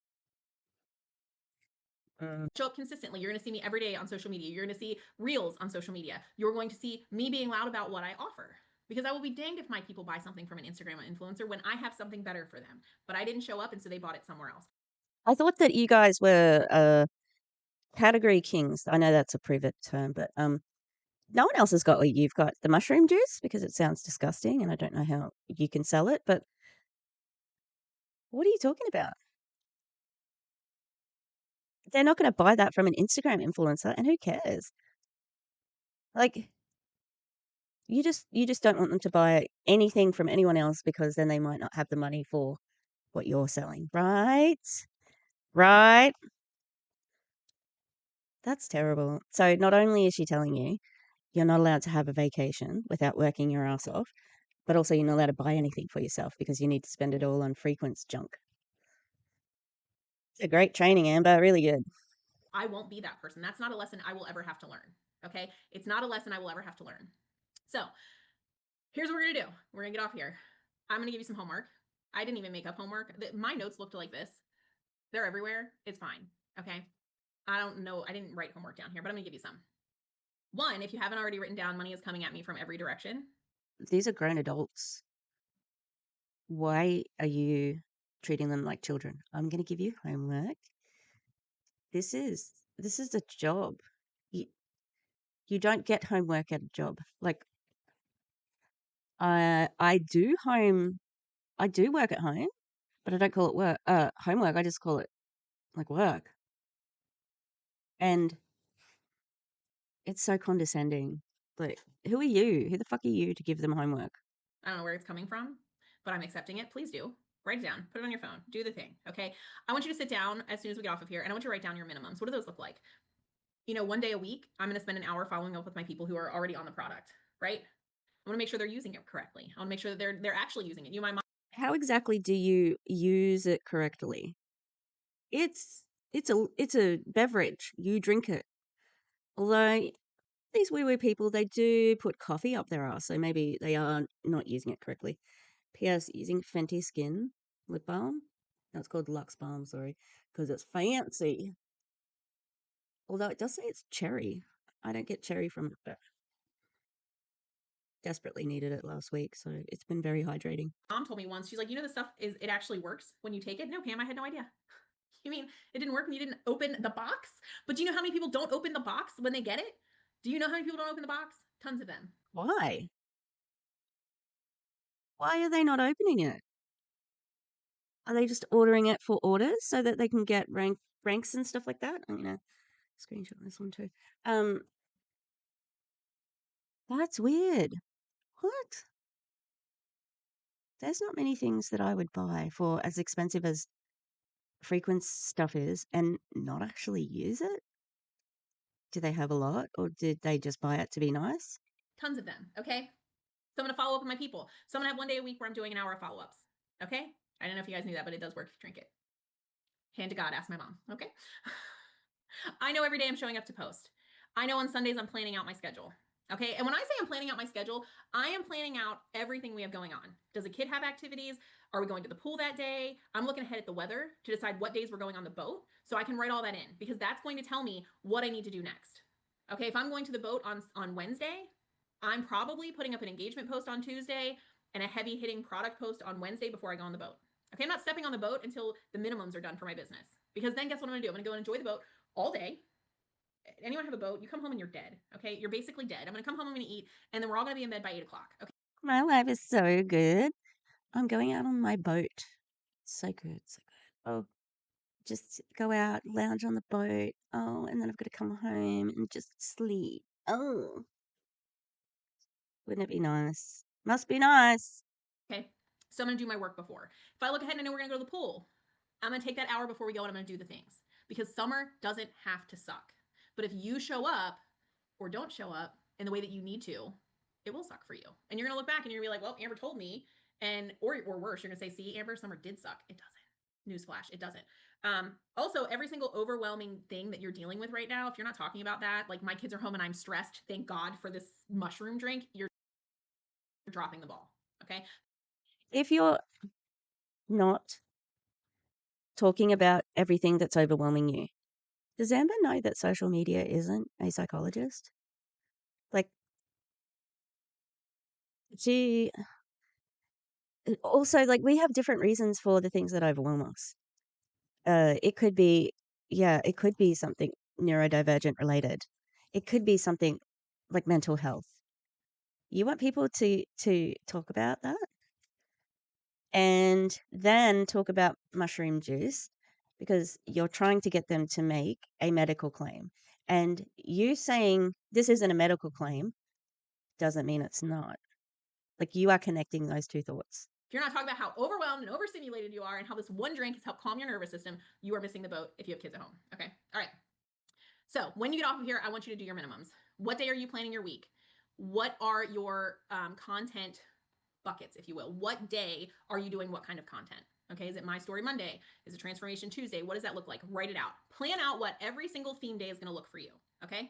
show up consistently. You're going to see me every day on social media. You're going to see reels on social media. You're going to see me being loud about what I offer. Because I will be danged if my people buy something from an Instagram influencer when I have something better for them. But I didn't show up, and so they bought it somewhere else. I thought that you guys were category kings. I know that's a private term, but no one else has got what you've got. The mushroom juice, because it sounds disgusting and I don't know how you can sell it, but what are you talking about? They're not going to buy that from an Instagram influencer, and who cares? Like, you just don't want them to buy anything from anyone else because then they might not have the money for what you're selling, right? Right? That's terrible. So not only is she telling you you're not allowed to have a vacation without working your ass off, but also you're not allowed to buy anything for yourself because you need to spend it all on Frequence's junk. It's a great training, Amber. Really good. I won't be that person. That's not a lesson I will ever have to learn. Okay? It's not a lesson I will ever have to learn. So here's what we're gonna do. We're gonna get off here. I'm gonna give you some homework. I didn't even make up homework. My notes looked like this. They're everywhere. It's fine. Okay? I don't know. I didn't write homework down here, but I'm gonna give you some. One, if you haven't already written down, money is coming at me from every direction. These are grown adults. Why are you treating them like children? I'm going to give you homework. This is a job. You you don't get homework at a job. Like I do work at home, but I don't call it work homework. I just call it like work. And it's so condescending. Like, who are you? Who the fuck are you to give them homework? I don't know where it's coming from, but I'm accepting it. Please do. Write it down. Put it on your phone. Do the thing. Okay. I want you to sit down as soon as we get off of here and I want you to write down your minimums. What do those look like? You know, one day a week, I'm going to spend an hour following up with my people who are already on the product, right? I want to make sure they're using it correctly. I want to make sure that they're actually using it. You, my mom. How exactly do you use it correctly? It's a beverage. You drink it. Although these woo woo people, they do put coffee up their ass, so maybe they are not using it correctly. P.S. Using Fenty Skin lip balm. No, it's called Lux Balm, sorry, because it's fancy. Although it does say it's cherry. I don't get cherry from it, but desperately needed it last week, so it's been very hydrating. Mom told me once, she's like, you know, this stuff is, it actually works when you take it. No, Pam, I had no idea. You mean it didn't work when you didn't open the box? But do you know how many people don't open the box when they get it? Do you know how many people don't open the box? Tons of them. Why? Why are they not opening it? Are they just ordering it for orders so that they can get ranks and stuff like that? I'm gonna screenshot this one too. That's weird. What? There's not many things that I would buy for as expensive as Frequence's stuff is and not actually use it. Do they have a lot, or did they just buy it to be nice? Tons of them. Okay. So I'm going to follow up with my people. So I'm going to have one day a week where I'm doing an hour of follow ups. Okay. I don't know if you guys knew that, but it does work if you drink it. Hand to God, ask my mom. Okay. I know every day I'm showing up to post. I know on Sundays I'm planning out my schedule. Okay. And when I say I'm planning out my schedule, I am planning out everything we have going on. Does a kid have activities? Are we going to the pool that day? I'm looking ahead at the weather to decide what days we're going on the boat so I can write all that in because that's going to tell me what I need to do next. Okay. If I'm going to the boat on Wednesday, I'm probably putting up an engagement post on Tuesday and a heavy hitting product post on Wednesday before I go on the boat. Okay, I'm not stepping on the boat until the minimums are done for my business. Because then guess what I'm gonna do? I'm gonna go and enjoy the boat all day. Anyone have a boat? You come home and you're dead. Okay, you're basically dead. I'm gonna come home, I'm gonna eat, and then we're all gonna be in bed by 8 o'clock. Okay. My life is so good. I'm going out on my boat. So good, so good. Oh, just go out, lounge on the boat. Oh, and then I've got to come home and just sleep. Oh, wouldn't it be nice? Must be nice. Okay, so I'm gonna do my work before. If I look ahead and I know we're gonna go to the pool, I'm gonna take that hour before we go and I'm gonna do the things. Because summer doesn't have to suck. But if you show up or don't show up in the way that you need to, it will suck for you. And you're gonna look back and you're gonna be like, well, Amber told me. And or worse, you're gonna say, see, Amber, summer did suck. It doesn't. Newsflash, it doesn't. Also, every single overwhelming thing that you're dealing with right now, if you're not talking about that, like my kids are home and I'm stressed, thank God for this mushroom drink, you're dropping the ball. Okay. If you're not talking about everything that's overwhelming you, does Amber know that social media isn't a psychologist? Like, she also, like, we have different reasons for the things that overwhelm us. It could be, yeah, it could be something neurodivergent related. It could be something like mental health. You want people to talk about that and then talk about mushroom juice because you're trying to get them to make a medical claim. And you saying this isn't a medical claim doesn't mean it's not. Like, you are connecting those two thoughts. If you're not talking about how overwhelmed and overstimulated you are and how this one drink has helped calm your nervous system, you are missing the boat if you have kids at home. Okay. All right. So when you get off of here, I want you to do your minimums. What day are you planning your week? What are your content buckets, if you will? What day are you doing what kind of content? Okay, is it My Story Monday? Is it Transformation Tuesday? What does that look like? Write it out. Plan out what every single theme day is going to look for you. Okay.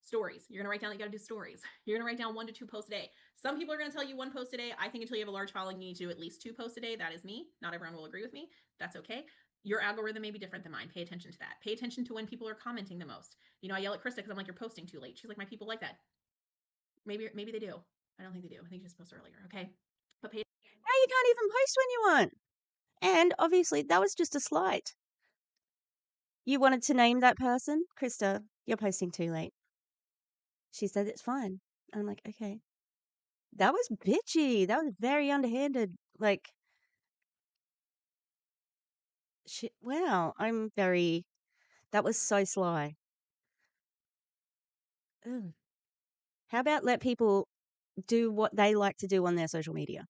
Stories. You're going to write down that you got to do stories. You're going to write down 1 to 2 posts a day. Some people are going to tell you 1 post a day. I think until you have a large following, you need to do at least 2 posts a day. That is me. Not everyone will agree with me. That's okay. Your algorithm may be different than mine. Pay attention to that. Pay attention to when people are commenting the most. You know, I yell at Krista because I'm like, you're posting too late. She's like, my people like that. Maybe they do. I don't think they do. I think you just post earlier. Okay. But pay Now you can't even post when you want. And obviously, that was just a slight. You wanted to name that person? Krista, you're posting too late. She said it's fine. I'm like, okay. That was bitchy. That was very underhanded. Like, shit. Wow. That was so sly. Ugh. How about let people do what they like to do on their social media?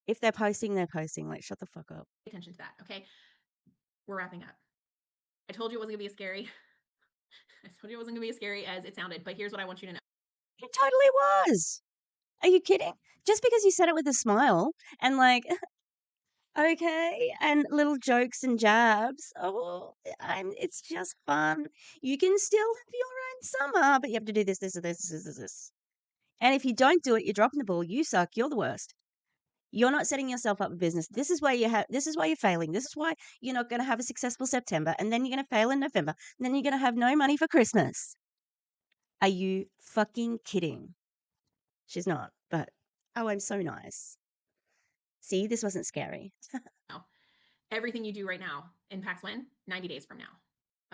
If they're posting, they're posting. Like, shut the fuck up. attention to that. Okay. We're wrapping up. I told you it wasn't going to be as scary. I told you it wasn't going to be as scary as it sounded, but here's what I want you to know. It totally was. Are you kidding? Just because you said it with a smile and like, okay, and little jokes and jabs. Oh, it's just fun. You can still have your own summer, but you have to do this. And if you don't do it, you're dropping the ball. You suck. You're the worst. You're not setting yourself up for business. This is why this is why you're failing. This is why you're not going to have a successful September, and then you're going to fail in November, and then you're going to have no money for Christmas. Are you fucking kidding? She's not, but oh, I'm so nice. See, this wasn't scary. Everything you do right now impacts when? 90 days from now.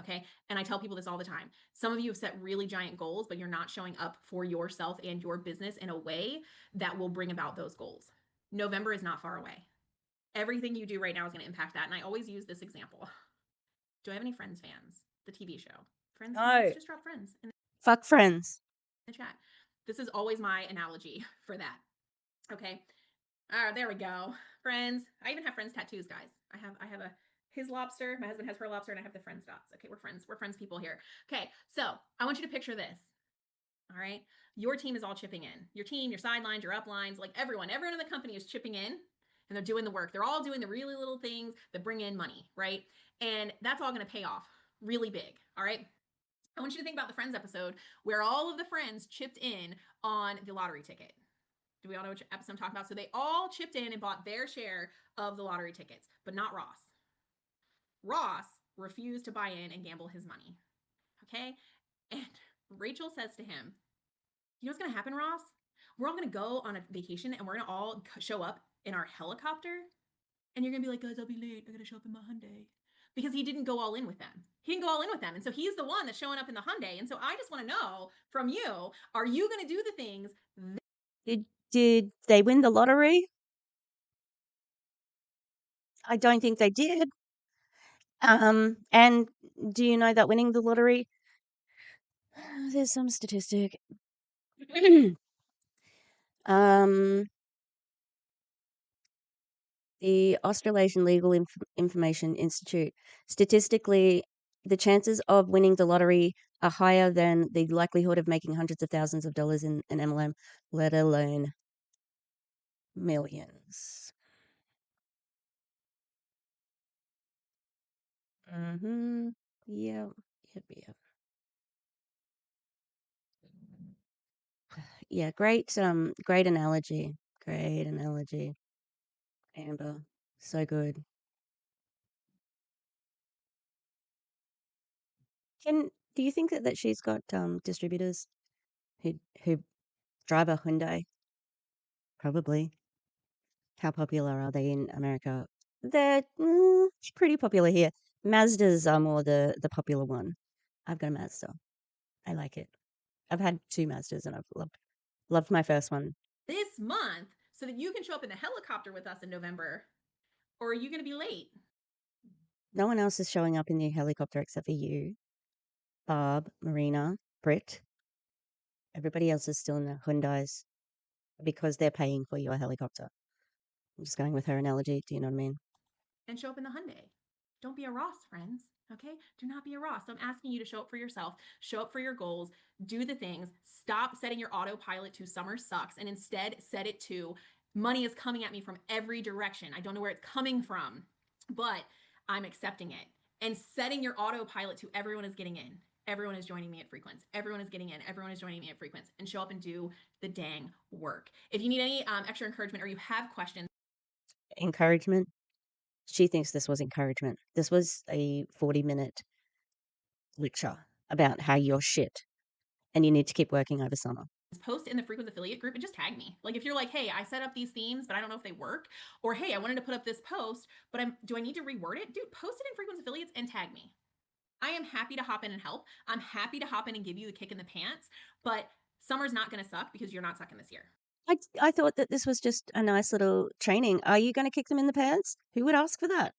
Okay. And I tell people this all the time. Some of you have set really giant goals, but you're not showing up for yourself and your business in a way that will bring about those goals. November is not far away. Everything you do right now is going to impact that. And I always use this example. Do I have any Friends fans? The TV show. Friends No. fans? Just drop Friends in Fuck Friends. the chat. This is always my analogy for that. Okay. There we go. Friends. I even have Friends tattoos, guys. I have a his lobster. My husband has her lobster, and I have the Friends dots. Okay, we're friends. We're friends people here. Okay, so I want you to picture this. All right. Your team is all chipping in. Your team, your sidelines, your uplines, like everyone in the company is chipping in and they're doing the work. They're all doing the really little things that bring in money, right? And that's all going to pay off really big. All right. I want you to think about the Friends episode where all of the friends chipped in on the lottery ticket. Do we all know which episode I'm talking about? So they all chipped in and bought their share of the lottery tickets, but not Ross. Ross refused to buy in and gamble his money. Okay. And Rachel says to him, you know what's going to happen, Ross? we're all gonna go on a vacation and we're gonna all show up in our helicopter, and you're gonna be like, guys, I'll be late. I gotta show up in my Hyundai. Because he didn't go all in with them. He didn't go all in with them. And so he's the one that's showing up in the Hyundai. And so I just want to know from you, are you going to do the things? Did they win the lottery? I don't think they did. And do you know that winning the lottery, there's some statistic. um, the Australasian Legal Information Institute, statistically, the chances of winning the lottery are higher than the likelihood of making hundreds of thousands of dollars in an MLM, let alone millions. Mm-hmm. Yep. Yep. Yeah, great analogy. Great analogy, Amber. So good. Do you think that she's got distributors who drive a Hyundai? Probably. How popular are they in America? They're pretty popular here. Mazdas are more the popular one. I've got a Mazda. I like it. I've had 2 Mazdas and I've loved my first one. This month so that you can show up in the helicopter with us in November? Or are you going to be late? No one else is showing up in the helicopter except for you, Barb, Marina, Britt. Everybody else is still in the Hyundais because they're paying for your helicopter. I'm just going with her analogy. Do you know what I mean? And show up in the Hyundai. Don't be a Ross, friends. Okay? Do not be a Ross. So I'm asking you to show up for yourself, show up for your goals, do the things, stop setting your autopilot to summer sucks, and instead set it to money is coming at me from every direction. I don't know where it's coming from, but I'm accepting it. And setting your autopilot to everyone is getting in. Everyone is joining me at Frequency. Everyone is getting in. Everyone is joining me at Frequency. And show up and do the dang work. If you need any extra encouragement or you have questions, Encouragement. She thinks this was encouragement. This was a 40-minute lecture about how you're shit and you need to keep working over summer. post in the Frequency affiliate group and just tag me. Like if you're like, hey, I set up these themes, but I don't know if they work, or hey, I wanted to put up this post, but do I need to reword it? Dude, post it in Frequency affiliates and tag me. I am happy to hop in and help. I'm happy to hop in and give you the kick in the pants, but summer's not going to suck because you're not sucking this year. I thought that this was just a nice little training. Are you going to kick them in the pants? Who would ask for that?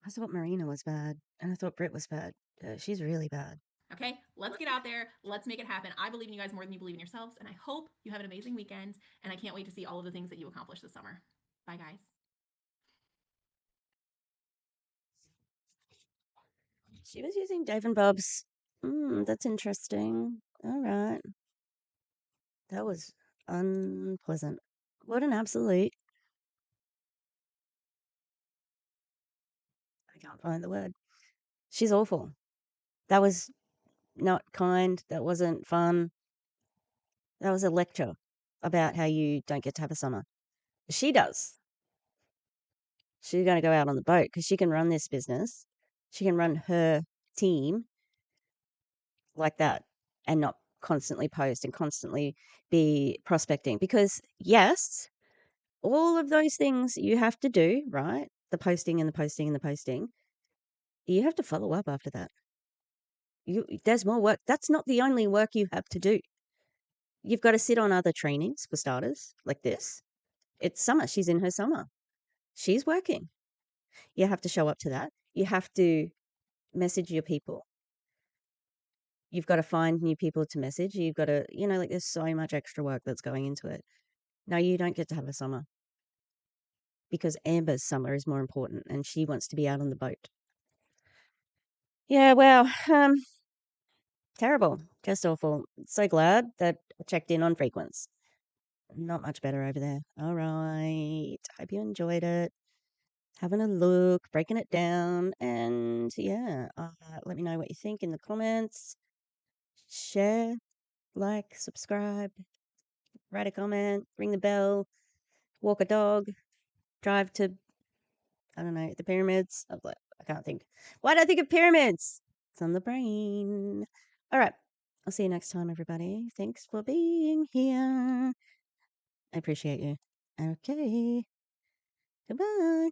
I thought Marina was bad, and I thought Britt was bad. She's really bad. Okay, let's get out there. Let's make it happen. I believe in you guys more than you believe in yourselves, and I hope you have an amazing weekend, and I can't wait to see all of the things that you accomplish this summer. Bye, guys. She was using Dave and Bob's. That's interesting. All right. That was unpleasant. What an absolute. I can't find the word. She's awful. That was not kind. That wasn't fun. That was a lecture about how you don't get to have a summer. She does. She's going to go out on the boat because she can run this business. She can run her team like that and not constantly post and constantly be prospecting. Because, yes, all of those things you have to do, right? The posting and the posting and the posting. You have to follow up after that. There's more work. That's not the only work you have to do. You've got to sit on other trainings for starters, like this. It's summer. She's in her summer. She's working. You have to show up to that. You have to message your people. You've got to find new people to message. You've got to, like there's so much extra work that's going into it. No, you don't get to have a summer because Amber's summer is more important and she wants to be out on the boat. Yeah, well, terrible. Just awful. So glad that I checked in on Frequency. Not much better over there. All right. Hope you enjoyed it. Having a look, breaking it down, and yeah, let me know what you think in the comments. Share, like, subscribe, write a comment, ring the bell, walk a dog, drive to, I don't know, the pyramids. I can't think. Why do I think of pyramids? It's on the brain. All right. I'll see you next time, everybody. Thanks for being here. I appreciate you. Okay. Goodbye.